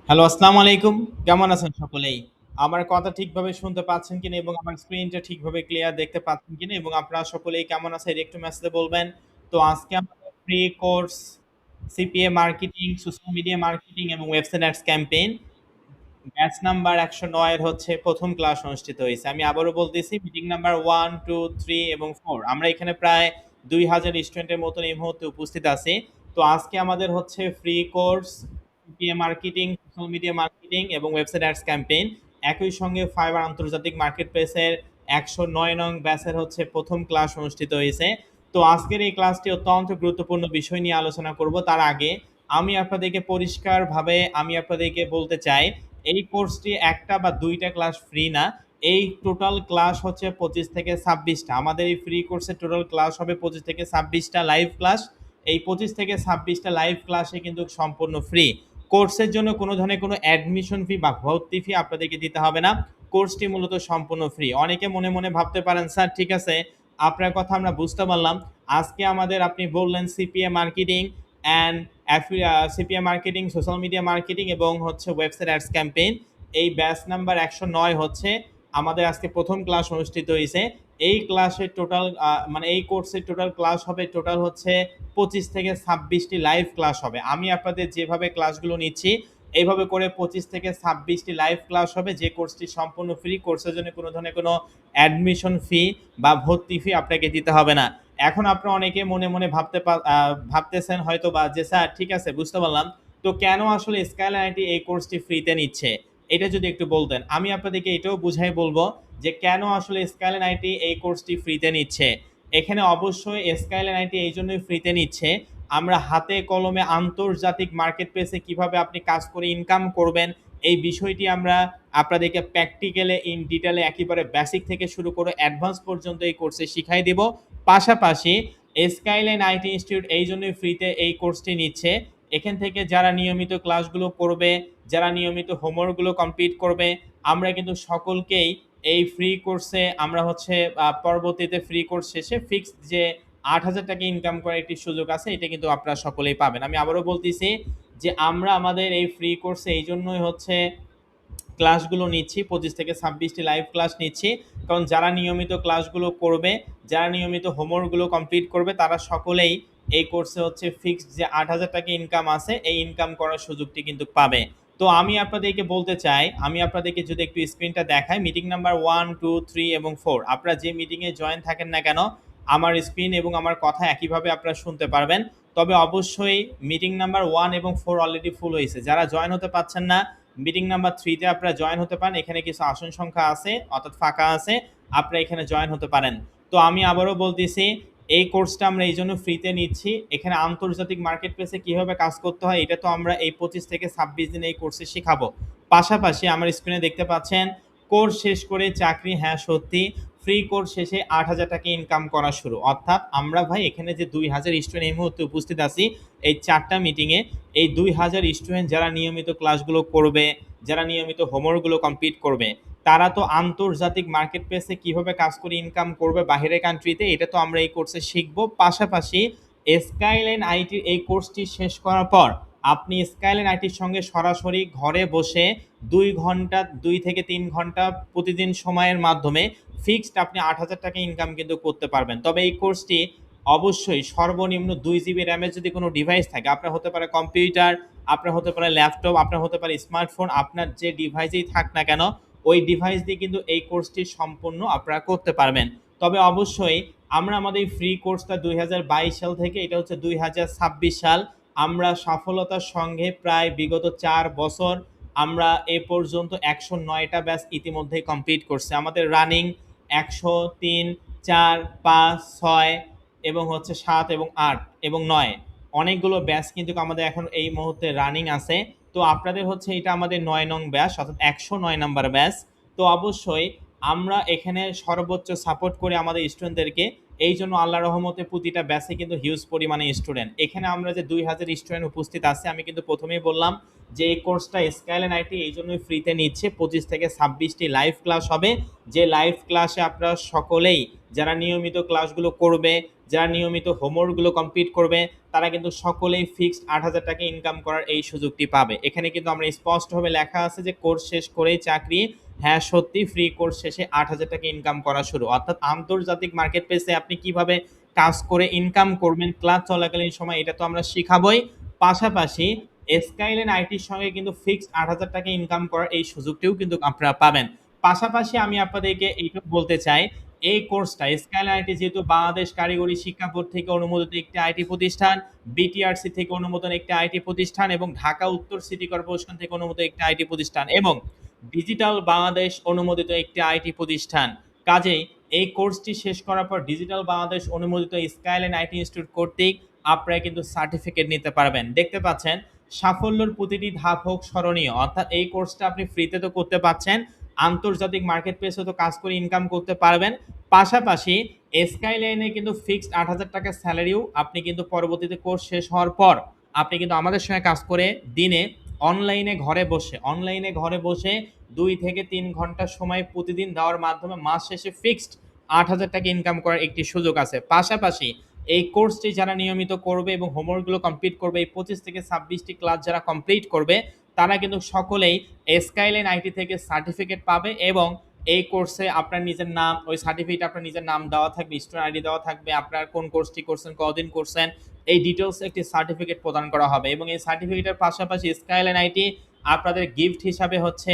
Hello, আসসালামু আলাইকুম। কেমন আছেন সকলেই? আমার কথা ঠিকভাবে শুনতে পাচ্ছেন কিনা এবং আমার স্ক্রিনটা ঠিকভাবে ক্লিয়ার দেখতে পাচ্ছেন কিনা এবং আপনারা সকলেই কেমন আছেন এটা একটু মেসেজে বলবেন। তো আজকে আমাদের free course CPA marketing, social media marketing এবং website ads campaign batch number ১০৯ এর হচ্ছে ১ম ক্লাস অনুষ্ঠিত হইছে। আমি আবারও বলতেছি মিটিং নাম্বার ১, ২, ৩ এবং ৪ আমরা এখানে প্রায় ২,০০০ স্টুডেন্টের মতন এই মুহূর্তে উপস্থিত আছি। তো আজকে আমাদের হচ্ছে free course CPA marketing, social media marketing এবং ওয়েবসাইট অ্যাডস ক্যাম্পেইন। একই সঙ্গে ফাইবার আন্তর্জাতিক মার্কেটপ্লেসের ১০৯ নং ব্যাচের হচ্ছে ১ম ক্লাস অনুষ্ঠিত হয়েছে। তো আজকের এই ক্লাসটি অত্যন্ত গুরুত্বপূর্ণ বিষয় নিয়ে আলোচনা করব। তার আগে আমি আপনাদেরকে বলতে চাই এই কোর্সটি একটা বা দুইটা ক্লাস ফ্রি না। এই টোটাল ক্লাস হচ্ছে ২৫ থেকে ২৬টা। আমাদের এই ফ্রি কোর্সের টোটাল ক্লাস হবে ২৫ থেকে ২৬টা লাইভ ক্লাস। এই ২৫ থেকে ২৬টা লাইভ ক্লাসে কিন্তু সম্পূর্ণ ফ্রি। কোর্সের জন্য কোনো ধরনের কোনো অ্যাডমিশন ফি বা ভর্তি ফি আপনাদেরকে দিতে হবে না। কোর্সটি মূলত সম্পূর্ণ ফ্রি। অনেকে মনে মনে ভাবতে পারেন, স্যার ঠিক আছে, আপনার কথা আমরা বুঝতে পারলাম। আজকে আমাদের আপনি বললেন CPA marketing and CPA marketing, social media marketing এবং হচ্ছে ওয়েবসাইট অ্যাডস ক্যাম্পেইন। এই ব্যাচ নাম্বার ১০৯ হচ্ছে আমাদের আজকে ১ম ক্লাস অনুষ্ঠিত হইছে। এই ক্লাসের টোটাল মানে এই কোর্সের টোটাল ক্লাস হবে টোটাল হচ্ছে ২৫ থেকে ২৬টি লাইভ ক্লাস হবে। আমি আপনাদের যেভাবে ক্লাসগুলো নিচ্ছি এইভাবে করে ২৫ থেকে ২৬টি লাইভ ক্লাস হবে, যে কোর্সটি সম্পূর্ণ ফ্রি। কোর্সের জন্য কোনো ধরনের কোনো অ্যাডমিশন ফি বা ভর্তি ফি আপনাকে দিতে হবে না। এখন আপনারা অনেকে মনে মনে ভাবতেছেন হয়তো বা যে স্যার ঠিক আছে বুঝতে পারলাম, তো কেন আসলে স্কাইলাইন আইটি এই কোর্সটি ফ্রিতে নিচ্ছে, এটা যদি একটু বলতেন আমি আপনাদেরকে এটাও বুঝাই বলবো যে কেন আসলে স্কাইলাইন আইটি এই কোর্সটি ফ্রিতে নিচ্ছে। এখানে অবশ্যই স্কাইলাইন আইটি এই জন্যই ফ্রিতে নিচ্ছে, আমরা হাতে কলমে আন্তর্জাতিক মার্কেট প্লেসে কিভাবে আপনি কাজ করে ইনকাম করবেন এই বিষয়টি আমরা আপনাদেরকে প্র্যাকটিক্যালে ইন ডিটেলে একেবারে বেসিক থেকে শুরু করে অ্যাডভান্স পর্যন্ত এই কোর্সে শিখাই দিব। পাশাপাশি স্কাইলাইন আইটি ইনস্টিটিউট এই জন্যই ফ্রিতে এই কোর্সটি নিচ্ছে, এখান থেকে যারা নিয়মিত ক্লাসগুলো করবে, যারা নিয়মিত হোমওয়ার্কগুলো কমপ্লিট করবে, আমরা কিন্তু সকলকেই এই ফ্রি কোর্সে আমরা হচ্ছে পরবর্তীতে ফ্রি কোর্স শেষে ফিক্সড যে ৮,০০০ টাকা ইনকাম করার একটি সুযোগ আছে এটা কিন্তু আপনারা সকলেই পাবেন। আমি আবারও বলতেছি যে আমরা আমাদের এই ফ্রি কোর্সে এই জন্যই হচ্ছে ক্লাসগুলো নিচ্ছি, ২৫ থেকে ২৬টি লাইভ ক্লাস নিচ্ছি, কারণ যারা নিয়মিত ক্লাসগুলো করবে, যারা নিয়মিত হোমওয়ার্কগুলো কমপ্লিট করবে তারা সকলেই এই কোর্সে হচ্ছে ফিক্সড যে ৮,০০০ টাকা ইনকাম আছে এই ইনকাম করার সুযোগটি কিন্তু পাবে। তো আমি আপনাদেরকে বলতে চাই, আমি আপনাদেরকে যদি একটু স্ক্রিনটা দেখাই, মিটিং নাম্বার ১, ২, ৩ এবং ৪ আপনারা যে মিটিংয়ে জয়েন থাকেন না কেন আমার স্ক্রিন এবং আমার কথা একইভাবে আপনারা শুনতে পারবেন। তবে অবশ্যই মিটিং নাম্বার ১ এবং ৪ অলরেডি ফুল হয়েছে। যারা জয়েন হতে পারছেন না মিটিং নাম্বার 3 তে আপনারা জয়েন হতে পারেন, এখানে কিছু আসন সংখ্যা আছে অর্থাৎ ফাঁকা আছে, আপনারা এখানে জয়েন হতে পারেন। তো আমি আবারও বলতেছি এই কোর্সটা আমরা এই জন্য ফ্রিতে নিচ্ছি, এখানে আন্তর্জাতিক মার্কেট প্লেসে কীভাবে কাজ করতে হয় এটা তো আমরা এই ২৫ থেকে ২৬ দিন এই কোর্সে শেখাবো। পাশাপাশি আমার স্ক্রিনে দেখতে পাচ্ছেন কোর্স শেষ করে চাকরি, হ্যাঁ সত্যি ফ্রি কোর্স শেষে ৮,০০০ টাকা ইনকাম করা শুরু। অর্থাৎ আমরা ভাই এখানে যে ২,০০০ স্টুডেন্ট এই মুহূর্তে উপস্থিত আছি এই ৪টা মিটিংয়ে, এই ২,০০০ স্টুডেন্ট যারা নিয়মিত ক্লাসগুলো করবে, যারা নিয়মিত হোমওয়ার্কগুলো কমপ্লিট করবে, তারা তো আন্তর্জাতিক মার্কেট প্লেসে কীভাবে কাজ করে ইনকাম করবে বাহিরের কান্ট্রিতে এটা তো আমরা এই কোর্সে শিখবো। পাশাপাশি স্কাইলাইন আইটির এই কোর্সটি শেষ করার পর আপনি স্কাইলাইন আইটির সঙ্গে সরাসরি ঘরে বসে ২ ঘন্টা ২ থেকে ৩ ঘন্টা প্রতিদিন সময়ের মাধ্যমে ফিক্সড আপনি ৮,০০০ টাকা ইনকাম কিন্তু করতে পারবেন। তবে এই কোর্সটি অবশ্যই সর্বনিম্ন ২ জিবি র্যামের যদি কোনো ডিভাইস থাকে, আপনার হতে পারে কম্পিউটার, আপনার হতে পারে ল্যাপটপ, আপনার হতে পারে স্মার্টফোন, আপনার যে ডিভাইসেই থাক না কেন ওই ডিভাইস দিয়ে কিন্তু এই কোর্সটি সম্পূর্ণ আপনারা করতে পারবেন। তবে অবশ্যই আমরা আমাদের এই ফ্রি কোর্সটা ২০২২ সাল থেকে এটা হচ্ছে ২০২৬ সাল, আমরা সফলতার সঙ্গে প্রায় বিগত ৪ বছর আমরা এ পর্যন্ত ১০৯টা ব্যাচ ইতিমধ্যেই কমপ্লিট করছি। আমাদের রানিং ১০৩, ৪, ৫, ৬ এবং হচ্ছে ৭ এবং ৮ এবং ৯ অনেকগুলো ব্যাচ কিন্তু আমাদের এখন এই মুহূর্তে রানিং আছে। তো আপনাদের হচ্ছে এটা আমাদের ৯ নং ব্যাচ অর্থাৎ ১০৯ নাম্বার ব্যাচ। তো অবশ্যই আমরা এখানে সর্বোচ্চ সাপোর্ট করি আমাদের স্টুডেন্টদেরকে এই জন্য আল্লাহ রহমতে প্রতিটা ব্যাচে কিন্তু হিউজ পরিমাণে স্টুডেন্ট। এখানে আমরা যে 2000 স্টুডেন্ট উপস্থিত আছে, আমি কিন্তু প্রথমেই বললাম যে এই কোর্সটা স্কাইলাইন আইটি এই জন্যই ফ্রিতে নিচ্ছে। 25 থেকে 26টি লাইভ ক্লাস হবে, যে লাইভ ক্লাসে আপনারা সকলেই যারা নিয়মিত ক্লাসগুলো করবে, যারা নিয়মিত হোমওয়ার্কগুলো কমপ্লিট করবে, তারা কিন্তু সকলেই ফিক্সড 8,000 টাকা ইনকাম করার এই সুযোগটি পাবে। এখানে কিন্তু আমরা স্পষ্টভাবে লেখা আছে যে কোর্স শেষ করেই চাকরি। হ্যাঁ সত্যি, ফ্রি কোর্স শেষে 8,000 টাকা ইনকাম করা শুরু, অর্থাৎ আন্তর্জাতিক মার্কেট প্লেসে আপনি কিভাবে কাজ করে ইনকাম করবেন ক্লাস চলাকালীন সময়, এটা তো আমরা শিখাবই। পাশাপাশি স্কাইলাইন আইটির সঙ্গে কিন্তু ফিক্সড 8,000 টাকা ইনকাম করার এই সুযোগটিও কিন্তু আপনারা পাবেন। পাশাপাশি আমি আপনাদেরকে এইটুকু বলতে চাই, এই কোর্সটা স্কাইলাইন আইটি যেহেতু বাংলাদেশ কারিগরি শিক্ষা বোর্ড থেকে অনুমোদিত একটি আইটি প্রতিষ্ঠান, বিটিআরসি থেকে অনুমোদন একটি আইটি প্রতিষ্ঠান, এবং ঢাকা উত্তর সিটি কর্পোরেশন থেকে অনুমোদিত একটি আইটি প্রতিষ্ঠান, এবং ডিজিটাল বাংলাদেশ অনুমোদিত একটি আইটি প্রতিষ্ঠান। কাজেই এই কোর্সটি শেষ করার পর ডিজিটাল বাংলাদেশ অনুমোদিত স্কাইলাইন আইটি ইনস্টিটিউট কর্তৃক আপনারা কিন্তু সার্টিফিকেট নিতে পারবেন। দেখতে পাচ্ছেন সাফল্যের প্রতিটি ধাপ হোক স্মরণীয়, অর্থাৎ এই কোর্সটা আপনি ফ্রিতে তো করতে পাচ্ছেন, আন্তর্জাতিক মার্কেট প্লেসে তো কাজ করে ইনকাম করতে পারবেন। পাশাপাশি স্কাইলাইনে কিন্তু ফিক্সড 8,000 টাকা স্যালারিও আপনি কিন্তু পরবর্তীতে কোর্স শেষ হওয়ার পর আপনি কিন্তু আমাদের সঙ্গে কাজ করে দিনে অনলাইনে ঘরে বসে 2 থেকে 3 ঘন্টা সময় প্রতিদিন দেওয়ার মাধ্যমে মাস শেষে ফিক্সড 8,000 টাকা ইনকাম করার একটি সুযোগ আছে। পাশাপাশি এই কোর্সটি যারা নিয়মিত করবে এবং হোমওয়ার্কগুলো কমপ্লিট করবে, এই 25 থেকে 26টি ক্লাস যারা কমপ্লিট করবে, তারা কিন্তু সকলেই স্কাইলাইন আইটি থেকে সার্টিফিকেট পাবে, এবং এই কোর্সে আপনার নিজের নাম, ওই সার্টিফিকেট আপনার নিজের নাম দেওয়া থাকবে, স্টুডেন্ট আইডি দেওয়া থাকবে, আপনার কোন কোর্সটি করছেন, কতদিন করছেন, এই ডিটেলস একটি সার্টিফিকেট প্রদান করা হবে। এবং এই সার্টিফিকেটের পাশাপাশি স্কাইলাইন আইটি আপনাদের গিফট হিসাবে হচ্ছে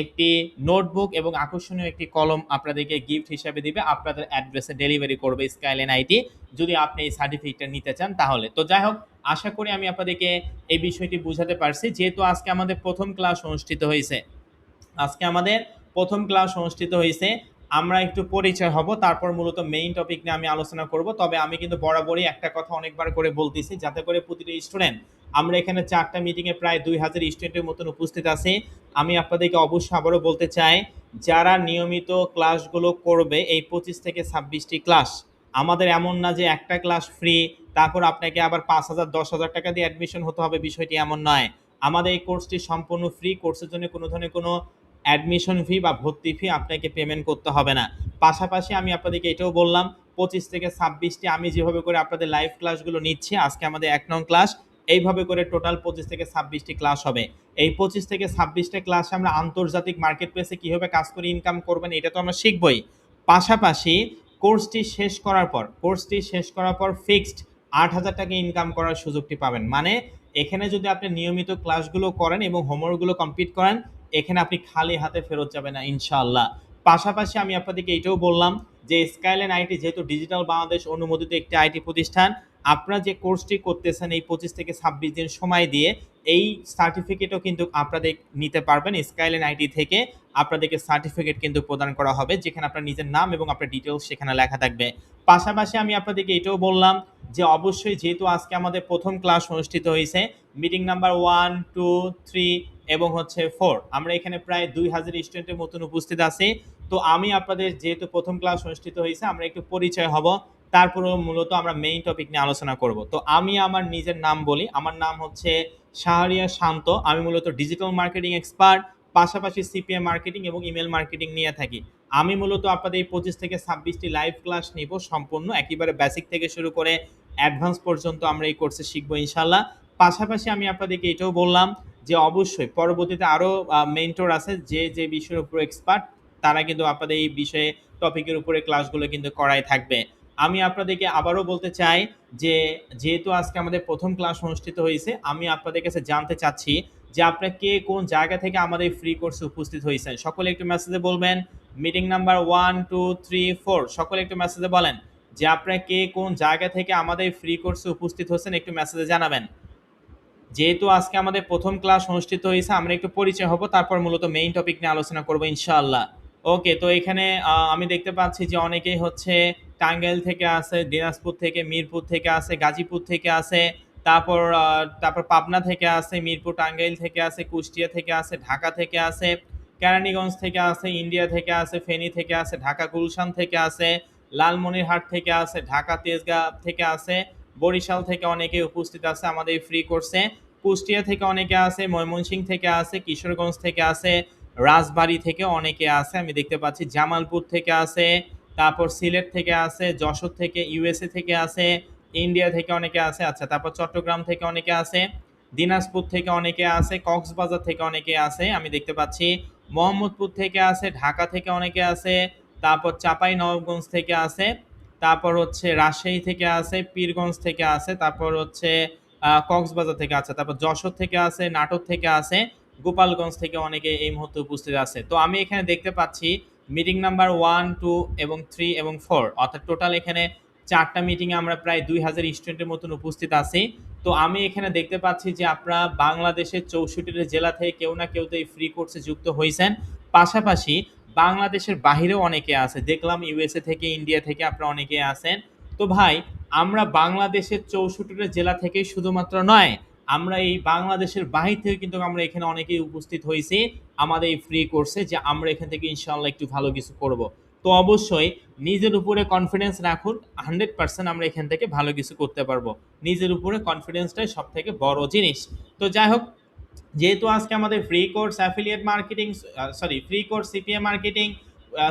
একটি নোটবুক এবং আকর্ষণীয় একটি কলম আপনাদেরকে গিফট হিসাবে দিবে, আপনাদের অ্যাড্রেসে ডেলিভারি করবে স্কাইলাইন আইটি, যদি আপনি এই সার্টিফিকেটটা নিতে চান তাহলে। তো যাই হোক, আশা করি আমি আপনাদেরকে এই বিষয়টি বুঝাতে পারছি। যেহেতু আজকে আমাদের প্রথম ক্লাস অনুষ্ঠিত হয়েছে, আমরা একটু পরিচয় হব, তারপর মূলত মেইন টপিক নিয়ে আমি আলোচনা করব। তবে আমি কিন্তু বরাবরই একটা কথা অনেকবার করে বলতেছি, যাতে করে প্রতিটি স্টুডেন্ট, আমরা এখানে 4টা মিটিংয়ে প্রায় 2000 স্টুডেন্টের মতন উপস্থিত আছি। আমি আপনাদেরকে অবশ্যই আবারও বলতে চাই, যারা নিয়মিত ক্লাসগুলো করবে, এই 25 থেকে 26টি ক্লাস, আমাদের এমন না যে একটা ক্লাস ফ্রি, তারপর আপনাকে আবার 5,000 10,000 টাকা দিয়ে অ্যাডমিশন হতে হবে, বিষয়টি এমন নয়। আমাদের এই কোর্সটি সম্পূর্ণ ফ্রি, কোর্সের জন্য কোনো ধরনের কোনো অ্যাডমিশন ফি বা ভর্তি ফি আপনাকে পেমেন্ট করতে হবে না। পাশাপাশি আমি আপনাদেরকে এটাও বললাম, 25 থেকে 26টি আমি যেভাবে করে আপনাদের লাইভ ক্লাসগুলো নিচ্ছি, আজকে আমাদের 1 নং ক্লাস, এইভাবে করে টোটাল 25 থেকে 26টি ক্লাস হবে। এই 25 থেকে 26টা ক্লাসে আমরা আন্তর্জাতিক মার্কেট প্লেসে কীভাবে কাজ করে ইনকাম করবেন এটা তো আমরা শিখবই। পাশাপাশি কোর্সটি শেষ করার পর ফিক্সড 8,000 টাকা ইনকাম করার সুযোগটি পাবেন। মানে এখানে যদি আপনি নিয়মিত ক্লাসগুলো করেন এবং হোমওয়ার্কগুলো কমপ্লিট করেন, এখানে আপনি খালি হাতে ফেরত যাবেন না ইনশাআল্লাহ। পাশাপাশি আমি আপনাদেরকে এটাও বললাম যে স্কাইলাইন আইটি যেহেতু ডিজিটাল বাংলাদেশ অনুমোদিত একটি আইটি প্রতিষ্ঠান, আপনারা যে কোর্সটি করতেছেন এই 25 থেকে 26 দিন সময় দিয়ে এই সার্টিফিকেটও কিন্তু আপনাদের নিতে পারবেন স্কাইলাইন আইটি থেকে। আপনাদেরকে সার্টিফিকেট কিন্তু প্রদান করা হবে, যেখানে আপনার নিজের নাম এবং আপনার ডিটেলস সেখানে লেখা থাকবে। পাশাপাশি আমি আপনাদেরকে এটাও বললাম যে অবশ্যই যেহেতু আজকে আমাদের প্রথম ক্লাস অনুষ্ঠিত হয়েছে, মিটিং নাম্বার 1, 2, 3 এবং হচ্ছে 4, আমরা এখানে প্রায় 2000 স্টুডেন্টের মতন উপস্থিত আছি। তো আমি আপনাদের যেহেতু প্রথম ক্লাস অনুষ্ঠিত হয়েছে, আমরা একটু পরিচয় হব, তারপরেও মূলত আমরা মেইন টপিক নিয়ে আলোচনা করব। তো আমি আমার নিজের নাম বলি, আমার নাম হচ্ছে শাহরিয়ার শান্ত। আমি মূলত ডিজিটাল মার্কেটিং এক্সপার্ট, পাশাপাশি সিপিএম মার্কেটিং এবং ইমেল মার্কেটিং নিয়ে থাকি। আমি মূলত আপনাদের এই 25 থেকে 26টি লাইভ ক্লাস নিব, সম্পূর্ণ একেবারে বেসিক থেকে শুরু করে অ্যাডভান্স পর্যন্ত আমরা এই কোর্সে শিখবো ইনশাল্লাহ। পাশাপাশি আমি আপনাদেরকে এটাও বললাম যে অবশ্যই পরবর্তীতে আরও মেন্টর আছে যে বিষয়ের উপর এক্সপার্ট, তারা কিন্তু আপনাদের এই বিষয়ে টপিকের উপরে ক্লাসগুলো কিন্তু করাই থাকবে। আমি আপনাদেরকে আবারও বলতে চাই যে যেহেতু আজকে আমাদের প্রথম ক্লাস অনুষ্ঠিত হয়েছে, আমি আপনাদের কাছে জানতে চাচ্ছি যে আপনারা কে কোন জায়গা থেকে আমাদের ফ্রি কোর্সে উপস্থিত হয়েছেন। সকলে একটু মেসেজে বলবেন, মিটিং নাম্বার 1, 2, 3, 4, সকলে একটু মেসেজে বলেন যে আপনারা কে কোন জায়গা থেকে আমাদের ফ্রি কোর্সে উপস্থিত হচ্ছেন, একটু মেসেজে জানাবেন। যেহেতু আজকে আমাদের প্রথম ক্লাস অনুষ্ঠিত হয়েছে, আমরা একটু পরিচয় হব, তারপর মূলত মেইন টপিক নিয়ে আলোচনা করবো ইনশাআল্লাহ। ওকে, তো এখানে আমি দেখতে পাচ্ছি যে অনেকেই হচ্ছে টাঙ্গাইল থেকে আছে, দিনাজপুর থেকে, মিরপুর থেকে আছে, গাজীপুর থেকে আছে, তারপর পাবনা থেকে আছে, মিরপুর টাঙ্গাইল থেকে আছে, কুষ্টিয়া থেকে আছে, ঢাকা থেকে আছে, কেরানীগঞ্জ থেকে আছে, ইন্ডিয়া থেকে আছে, ফেনী থেকে আছে, ঢাকা গুলশান থেকে আছে, লালমনিরহাট থেকে আছে, ঢাকা তেজগাঁ থেকে আছে, বরিশাল থেকে অনেকে উপস্থিত আছে আমাদের এই ফ্রি কোর্সে, কুষ্টিয়া থেকে অনেকে আছে, ময়মনসিংহ থেকে আছে, কিশোরগঞ্জ থেকে আছে, রাজবাড়ী থেকে অনেকে আছে আমি দেখতে পাচ্ছি, জামালপুর থেকে আছে, তারপর সিলেট থেকে আছে, যশোর থেকে, ইউএসএ থেকে আছে, ইন্ডিয়া থেকে অনেকে আছে, আচ্ছা তারপর চট্টগ্রাম থেকে অনেকে আছে, দিনাজপুর থেকে অনেকে আছে, কক্সবাজার থেকে অনেকে আছে আমি দেখতে পাচ্ছি, মোহাম্মদপুর থেকে আছে, ঢাকা থেকে অনেকে আছে, তারপর চাপাই নবাবগঞ্জ থেকে আছে, তারপর হচ্ছে রাজশাহী থেকে আছে, পীরগঞ্জ থেকে আছে, তারপর হচ্ছে কক্সবাজার থেকে আছে, তারপর যশোর থেকে আছে, নাটোর থেকে আছে, গোপালগঞ্জ থেকে অনেকে এই মুহূর্তে উপস্থিত আছে। তো আমি এখানে দেখতে পাচ্ছি মিটিং নাম্বার 1, 2 এবং 3 এবং 4, অর্থাৎ টোটাল এখানে 4টা মিটিংয়ে আমরা প্রায় 2000 স্টুডেন্টের মতন উপস্থিত আছি। তো আমি এখানে দেখতে পাচ্ছি যে আপনারা বাংলাদেশের 64টি জেলা থেকে কেউ না কেউ তো এই ফ্রি কোর্সে যুক্ত হয়েছেন, পাশাপাশি বাংলাদেশের বাহিরেও অনেকে আছে, দেখলাম ইউএসএ থেকে, ইন্ডিয়া থেকে আপনারা অনেকে আছেন। তো ভাই, আমরা বাংলাদেশের 64টা জেলা থেকেই শুধুমাত্র নয়, আমরা এই বাংলাদেশের বাহির থেকে কিন্তু আমরা এখানে অনেকেই উপস্থিত হয়েছি আমাদের এই ফ্রি কোর্সে, যে আমরা এখান থেকে ইনশাআল্লাহ একটু ভালো কিছু করব। তো অবশ্যই নিজের উপরে কনফিডেন্স রাখুন, 100% আমরা এখান থেকে ভালো কিছু করতে পারবো। নিজের উপরে কনফিডেন্সটাই সব থেকে বড় জিনিস। তো যাই হোক, যেহেতু আজকে আমাদের free course affiliate marketing, free course CPA marketing,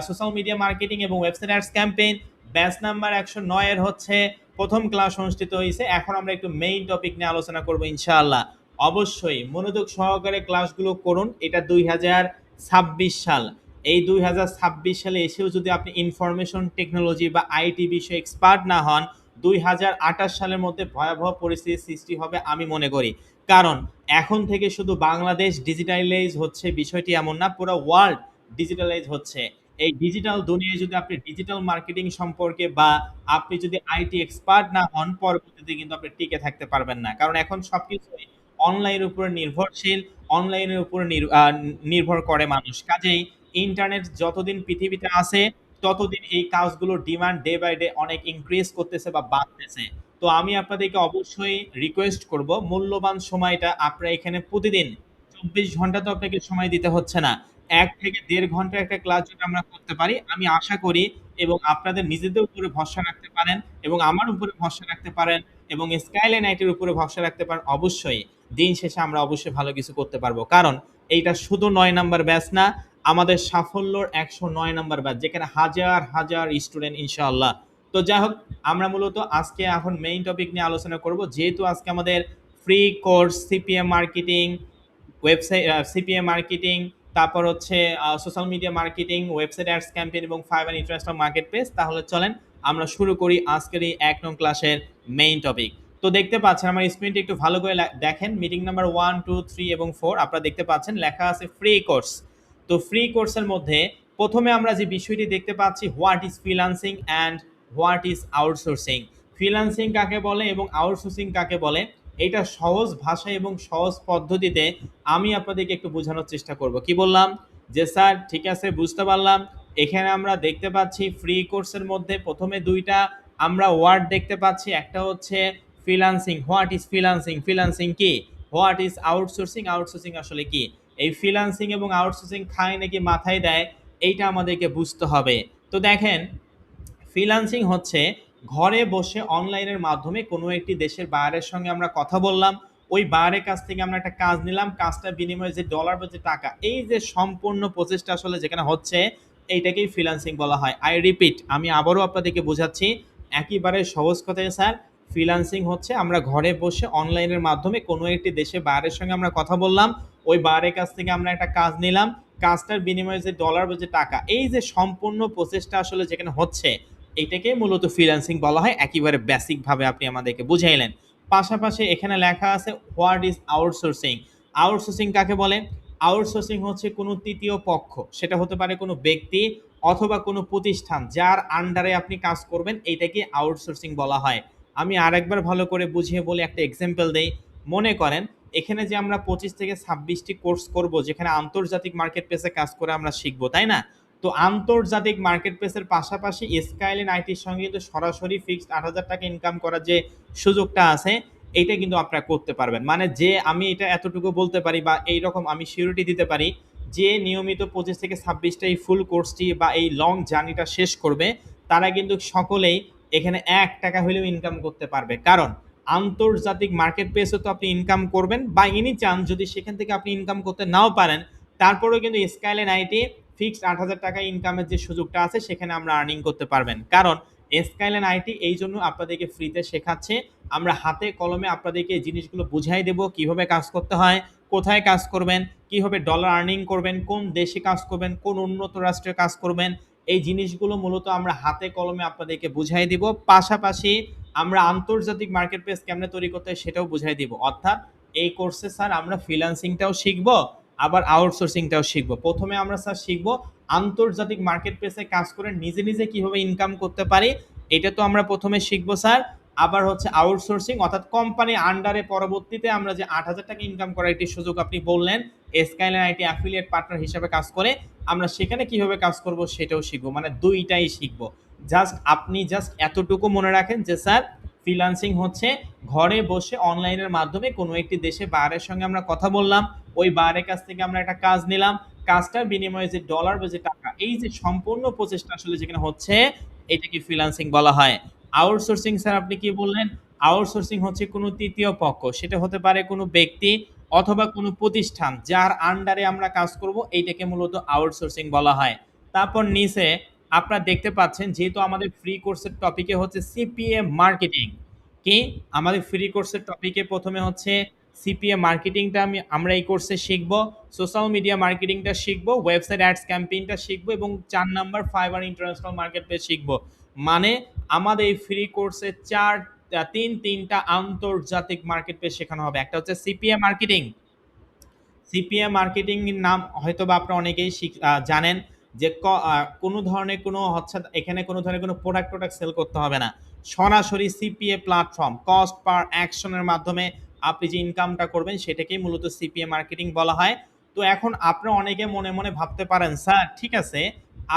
social media marketing এবং website ads campaign batch number 109 এর হচ্ছে প্রথম ক্লাস অনুষ্ঠিত হয়েছে। এখন আমরা একটু মেইন টপিক নিয়ে আলোচনা করব ইনশাআল্লাহ। অবশ্যই মনোযোগ সহকারে ক্লাসগুলো করুন। এটা 2026 সাল। এই 2026 সালে এসেও যদি আপনি ইনফরমেশন টেকনোলজি বা আইটি বিষয়ে এক্সপার্ট না হন, 2028 সালের মধ্যে ভয়াবহ পরিস্থিতির সৃষ্টি হবে আমি মনে করি। কারণ এখন থেকে শুধু বাংলাদেশ ডিজিটালাইজ হচ্ছে বিষয়টি এমন না, পুরো ওয়ার্ল্ড ডিজিটালাইজ হচ্ছে। এই ডিজিটাল দুনিয়ায় যদি আপনি ডিজিটাল মার্কেটিং সম্পর্কে বা আপনি যদি আইটি এক্সপার্ট না হন, পরবর্তীতে কিন্তু আপনি টিকে থাকতে পারবেন না। কারণ এখন সবকিছুই অনলাইনের উপরে নির্ভরশীল, অনলাইনের উপরে নির্ভর করে মানুষ। কাজেই ইন্টারনেট যতদিন পৃথিবীতে আছে, ততদিন এই কাজগুলোর ডিমান্ড ডে বাই ডে অনেক ইনক্রিজ করতেছে বা বাড়তেছে। তো আমি আপনাদেরকে অবশ্যই রিকোয়েস্ট করব, মূল্যবান সময়টা আপনারা এখানে প্রতিদিন 24 ঘন্টা তো আপনাকে সময় দিতে হচ্ছে না। 1 থেকে 1.5 ঘন্টার একটা ক্লাস যদি আমরা করতে পারি, আমি আশা করি, এবং আপনাদের নিজেদের উপরে ভরসা রাখতে পারেন এবং আমার উপরে ভরসা রাখতে পারেন এবং স্কাইলাইন আইটির উপরে ভরসা রাখতে পারেন, অবশ্যই দিন শেষে আমরা অবশ্যই ভালো কিছু করতে পারবো। কারণ এইটা শুধু 9 নাম্বার ব্যাচ না, আমাদের সাফল্যর 109 নাম্বার ব্যাচ, যেখানে হাজার হাজার স্টুডেন্ট ইনশাআল্লাহ। তো যাই হোক, আমরা মূলত আজকে এখন মেইন টপিক নিয়ে আলোচনা করব। যেহেতু আজকে আমাদের free course CPM marketing, website CPM marketing, তারপর হচ্ছে social media marketing, website ads campaign এবং ফাইবার ইন্টারেস্ট মার্কেট প্লেস, তাহলে চলেন আমরা শুরু করি আজকের এই 1 নং ক্লাসের মেইন টপিক। তো দেখতে পাচ্ছেন আমার স্ক্রিনটি একটু ভালো করে দেখেন, মিটিং নাম্বার 1, 2, 3 এবং 4 আপনারা দেখতে পাচ্ছেন লেখা আছে ফ্রি কোর্স। তো ফ্রি কোর্সের মধ্যে প্রথমে আমরা যে বিষয়টি দেখতে পাচ্ছি, what is freelancing and what is outsourcing. Freelancing কাকে বলে এবং আউটসোর্সিং কাকে বলে, এটা সহজ ভাষা এবং সহজ পদ্ধতিতে আমি আপনাদেরকে একটু বোঝানোর চেষ্টা করব। কি বললাম যে স্যার ঠিক আছে বুঝতে পারলাম। এখানে আমরা দেখতে পাচ্ছি ফ্রি কোর্সের মধ্যে প্রথমে দুইটা আমরা ওয়ার্ড দেখতে পাচ্ছি, একটা হচ্ছে freelancing. What is freelancing, freelancing কি? হোয়াট ইজ আউটসোর্সিং, আউটসোর্সিং আসলে কি? এই ফ্রিল্যান্সিং এবং আউটসোর্সিং খায় নাকি মাথায় দেয়, এইটা আমাদেরকে বুঝতে হবে। তো দেখেন, ফ্রিল্যান্সিং হচ্ছে ঘরে বসে অনলাইনের মাধ্যমে কোনো একটি দেশের বাইরের সঙ্গে আমরা কথা বললাম, ওই বাইরের কাছ থেকে আমরা একটা কাজ নিলাম, কাজটার বিনিময়ে যে ডলার বা যে টাকা, এই যে সম্পূর্ণ প্রসেসটা আসলে যেখানে হচ্ছে, এইটাকেই ফ্রিল্যান্সিং বলা হয়। আই রিপিট, আমি আবারও আপনাদেরকে বোঝাচ্ছি একেবারে সহজ কথায় স্যার, ফ্রিল্যান্সিং হচ্ছে আমরা ঘরে বসে অনলাইনের মাধ্যমে কোনো একটি দেশে বাইরের সঙ্গে আমরা কথা বললাম, ওই বাইরের কাছ থেকে আমরা একটা কাজ নিলাম, কাজটার বিনিময়ে যে ডলার বা যে টাকা, এই যে সম্পূর্ণ প্রসেসটা আসলে যেখানে হচ্ছে, এটাকে মূলত ফ্রিল্যান্সিং বলা হয়। একেবারে বেসিকভাবে আপনি আমাদেরকে বুঝাইলেন। পাশাপাশি এখানে লেখা আছে হোয়াট ইজ আউটসোর্সিং। আউটসোর্সিং কাকে বলে? আউটসোর্সিং হচ্ছে কোনো তৃতীয় পক্ষ, সেটা হতে পারে কোনো ব্যক্তি অথবা কোনো প্রতিষ্ঠান, যার আন্ডারে আপনি কাজ করবেন, এইটাকে আউটসোর্সিং বলা হয়। আমি আরেকবার ভালো করে বুঝিয়ে বলে একটা এক্সাম্পল দেই। মনে করেন এখানে যে আমরা 25 থেকে 26টি কোর্স করব, যেখানে আন্তর্জাতিক মার্কেট প্লেসে কাজ করে আমরা শিখবো, তাই না? তো আন্তর্জাতিক মার্কেট প্লেসের পাশাপাশি স্কাইলাইন আইটির সঙ্গে কিন্তু সরাসরি ফিক্সড 8,000 টাকা ইনকাম করার যে সুযোগটা আছে, এইটা কিন্তু আপনারা করতে পারবেন। মানে যে আমি এটা এতটুকু বলতে পারি বা এইরকম আমি সিউরিটি দিতে পারি, যে নিয়মিত 25 থেকে 26টা এই ফুল কোর্সটি বা এই লং জার্নিটা শেষ করবে, তারা কিন্তু সকলেই এখানে ৳১ হইলেও ইনকাম করতে পারবে। কারণ আন্তর্জাতিক মার্কেট প্লেসে তো আপনি ইনকাম করবেন, বা এনি চান্স যদি সেখান থেকে আপনি ইনকাম করতে নাও পারেন, তারপরেও কিন্তু স্কাইলাইন আইটি ফিক্সড ৳৮,০০০ ইনকামের যে সুযোগটা আছে সেখানে আমরা আর্নিং করতে পারবেন। কারণ স্কাইলাইন আইটি এই জন্য আপনাদেরকে ফ্রিতে শেখাচ্ছে। আমরা হাতে কলমে আপনাদেরকে এই জিনিসগুলো বুঝাই দেব, কিভাবে কাজ করতে হয়, কোথায় কাজ করবেন, কিভাবে ডলার আর্নিং করবেন, কোন দেশে কাজ করবেন, কোন উন্নত রাষ্ট্রে কাজ করবেন। এই জিনিসগুলো মূলত আমরা হাতে কলমে আপনাদেরকে বুঝাই দিব। পাশাপাশি আমরা আন্তর্জাতিক মার্কেট প্লেস কেমনে তৈরি করতে হয় সেটাও বুঝাই দিব। অর্থাৎ এই কোর্সে স্যার আমরা ফ্রিল্যান্সিংটাও শিখব, আবার আউটসোর্সিংটাও শিখব। প্রথমে আমরা স্যার শিখব আন্তর্জাতিক মার্কেট প্লেসে কাজ করে নিজে নিজে কিভাবে ইনকাম করতে পারি, এটা তো আমরা প্রথমে শিখবো স্যার। আবার হচ্ছে আউটসোর্সিং, অর্থাৎ কোম্পানি আন্ডারে পরবর্তীতে আমরা যে ৳৮,০০০ ইনকাম করার একটি সুযোগ আপনি বললেন, স্কাইলাইন আইটি অ্যাফিলিয়েট পার্টনার হিসেবে কাজ করে, আমরা সেখানে কিভাবে কাজ করব সেটাও শিখবো। মানে দুইটাই শিখবো। আপনি জাস্ট এতটুকু মনে রাখেন যে স্যার ফ্রিল্যান্সিং হচ্ছে ঘরে বসে অনলাইনের মাধ্যমে কোনো একটি দেশে বায়ারের সঙ্গে আমরা কথা বললাম, ওই বায়ারের কাছ থেকে আমরা একটা কাজ নিলাম, কাজটার বিনিময়ে যে ডলার বা যে টাকা, এই যে সম্পূর্ণ প্রচেষ্টা আসলে যেখানে হচ্ছে, এটাকে ফ্রিল্যান্সিং বলা হয়। আউটসোর্সিং স্যার আপনি কি বললেন? আউটসোর্সিং হচ্ছে কোনো তৃতীয় পক্ষ, সেটা হতে পারে কোনো ব্যক্তি অথবা কোনো প্রতিষ্ঠান যার আন্ডারে আমরা কাজ করব, এইটাকে মূলত আউটসোর্সিং বলা হয়। তারপর নিচে আপনারা দেখতে পাচ্ছেন, যেহেতু আমাদের ফ্রি কোর্সের টপিকে হচ্ছে সিপিএ মার্কেটিং। কি? আমাদের ফ্রি কোর্সের টপিকে প্রথমে হচ্ছে সিপিএ মার্কেটিংটা আমরা এই কোর্সে শিখব, সোশ্যাল মিডিয়া মার্কেটিংটা শিখব, ওয়েবসাইট অ্যাডস ক্যাম্পেইনটা শিখব, এবং ৪ number fibre international market place শিখব। মানে আমাদের এই ফ্রি কোর্সে ৩টা আন্তর্জাতিক মার্কেট প্লেস শেখানো হবে। একটা হচ্ছে সিপিএ মার্কেটিং। সিপিএ মার্কেটিং এর নাম হয়তোবা আপনারা অনেকেই জানেন, যে কোনো ধরনের কোনো হচ্ছে এখানে কোনো ধরনের কোনো প্রোডাক্ট সেল করতে হবে না। সরাসরি সিপিএ প্ল্যাটফর্ম, কস্ট পার অ্যাকশনের মাধ্যমে আপনি যে ইনকামটা করবেন সেটাকেই মূলত সিপিএ মার্কেটিং বলা হয়। তো এখন আপনারা অনেকে মনে মনে ভাবতে পারেন, স্যার ঠিক আছে,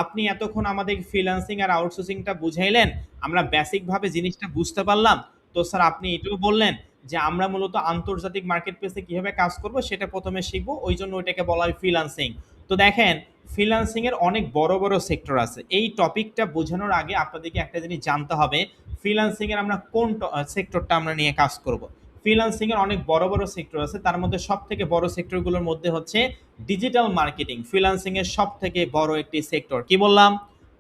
আপনি এতক্ষণ আমাদের ফ্রিল্যান্সিং আর আউটসোর্সিংটা বুঝাইলেন, আমরা বেসিকভাবে জিনিসটা বুঝতে পারলাম। তো স্যার আপনি এটাও বললেন যে আমরা মূলত আন্তর্জাতিক মার্কেট প্লেসে কিভাবে কাজ করব সেটা প্রথমে শিখবো, ওই জন্য ওইটাকে বলা হয় ফ্রিল্যান্সিং। তো দেখেন, ফ্রিল্যান্সিং এর অনেক বড় বড় সেক্টর আছে। এই টপিকটা বোঝানোর আগে আপনাদেরকে একটা জিনিস জানতে হবে, ফ্রিল্যান্সিং এর আমরা কোন সেক্টরটা আমরা নিয়ে কাজ করব। ফ্রিল্যান্সিং এর অনেক বড় বড় সেক্টর আছে, তার মধ্যে সব থেকে বড় সেক্টরগুলোর মধ্যে হচ্ছে ডিজিটাল মার্কেটিং। ফ্রিল্যান্সিং এর সব থেকে বড় একটি সেক্টর। কি বললাম?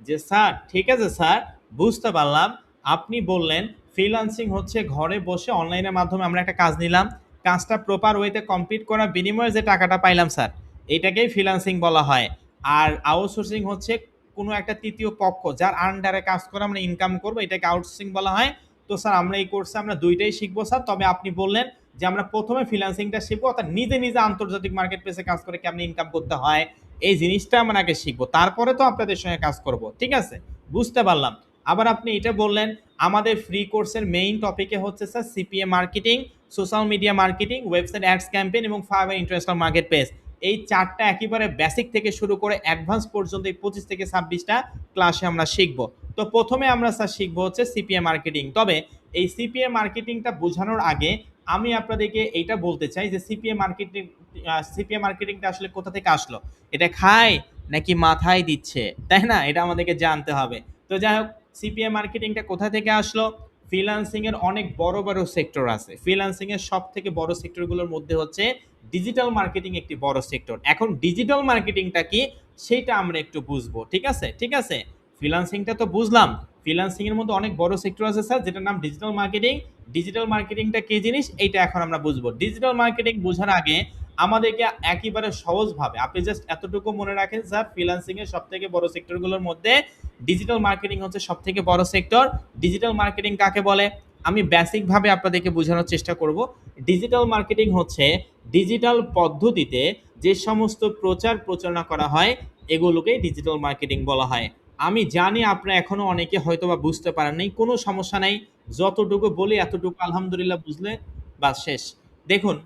যে স্যার ঠিক আছে স্যার, বুঝতে পারলাম। আপনি বললেন ফ্রিল্যান্সিং হচ্ছে ঘরে বসে অনলাইনের মাধ্যমে আমরা একটা কাজ নিলাম, কাজটা প্রপার ওয়েতে কমপ্লিট করার বিনিময়ে যে টাকাটা পাইলাম স্যার, এটাকেই ফ্রিল্যান্সিং বলা হয়। আর আউটসোর্সিং হচ্ছে কোনো একটা তৃতীয় পক্ষ যার আন্ডারে কাজ করে আমরা ইনকাম করবো, এটাকে আউটসোর্সিং বলা হয়। তো স্যার আমরা এই কোর্সে আমরা দুইটাই শিখবো স্যার, তবে আপনি বললেন যে আমরা প্রথমে ফ্রিল্যান্সিংটা শিখবো, অর্থাৎ নিজে নিজে আন্তর্জাতিক মার্কেট প্লেসে কাজ করে কেমনি ইনকাম করতে হয়, এই জিনিসটা আমরা আগে শিখবো, তারপরে তো আপনাদের সঙ্গে কাজ করব। ঠিক আছে, বুঝতে পারলাম। আবার আপনি এটা বললেন আমাদের ফ্রি কোর্সের মেইন টপিকে হচ্ছে sir CPA marketing, social media marketing, website ads campaign এবং ফাইবার ইন্টারন্যাশনাল মার্কেট প্লেস। এই ৪টা একেবারে বেসিক থেকে শুরু করে অ্যাডভান্স পর্যন্ত এই ২৫ থেকে ২৬টা ক্লাসে আমরা শিখব। তো প্রথমে আমরা স্যার শিখবো হচ্ছে সিপিএ মার্কেটিং। তবে এই সিপিএ মার্কেটিংটা বোঝানোর আগে আমি আপনাদেরকে এইটা বলতে চাই যে সিপিএ মার্কেটিংটা আসলে কোথা থেকে আসলো, এটা খায় নাকি মাথায় দিচ্ছে, তাই না? এটা আমাদেরকে জানতে হবে। তো যাই হোক, সিপিএ মার্কেটিংটা কোথা থেকে আসলো? ফ্রিল্যান্সিং এর অনেক বড় বড় সেক্টর আছে। ফ্রিল্যান্সিং এর সব থেকে বড় সেক্টরগুলোর মধ্যে হচ্ছে ডিজিটাল মার্কেটিং একটি বড় সেক্টর। এখন ডিজিটাল মার্কেটিংটা কি সেটা আমরা একটু বুঝবো। ঠিক আছে, ঠিক আছে। ফ্রিল্যান্সিংটা তো বুঝলাম, ফ্রিল্যান্সিং এর মধ্যে অনেক বড় সেক্টর আছে স্যার, যেটার নাম ডিজিটাল মার্কেটিং। ডিজিটাল মার্কেটিংটা কি জিনিস এইটা এখন আমরা বুঝবো। ডিজিটাল মার্কেটিং বোঝার আগে আমাদেরকে একেবারে সহজভাবে আপনি জাস্ট এতটুকু মনে রাখেন, স্যার ফ্রিল্যান্সিং এর সব থেকে বড় সেক্টরগুলোর মধ্যে ডিজিটাল মার্কেটিং হচ্ছে সব থেকে বড় সেক্টর। ডিজিটাল মার্কেটিং কাকে বলে আমি বেসিকভাবে আপনাদেরকে বোঝানোর চেষ্টা করব। ডিজিটাল মার্কেটিং হচ্ছে ডিজিটাল পদ্ধতিতে যে সমস্ত প্রচার প্রচারণা করা হয়, এগুলোকে ডিজিটাল মার্কেটিং বলা হয়। আমি জানি আপনারা এখনো অনেকে হয়তোবা বুঝতে পারেন নাই, কোনো সমস্যা নাই, যতটুকু বলি এতটুকু আলহামদুলিল্লাহ বুঝলে বাস শেষ। দেখুন,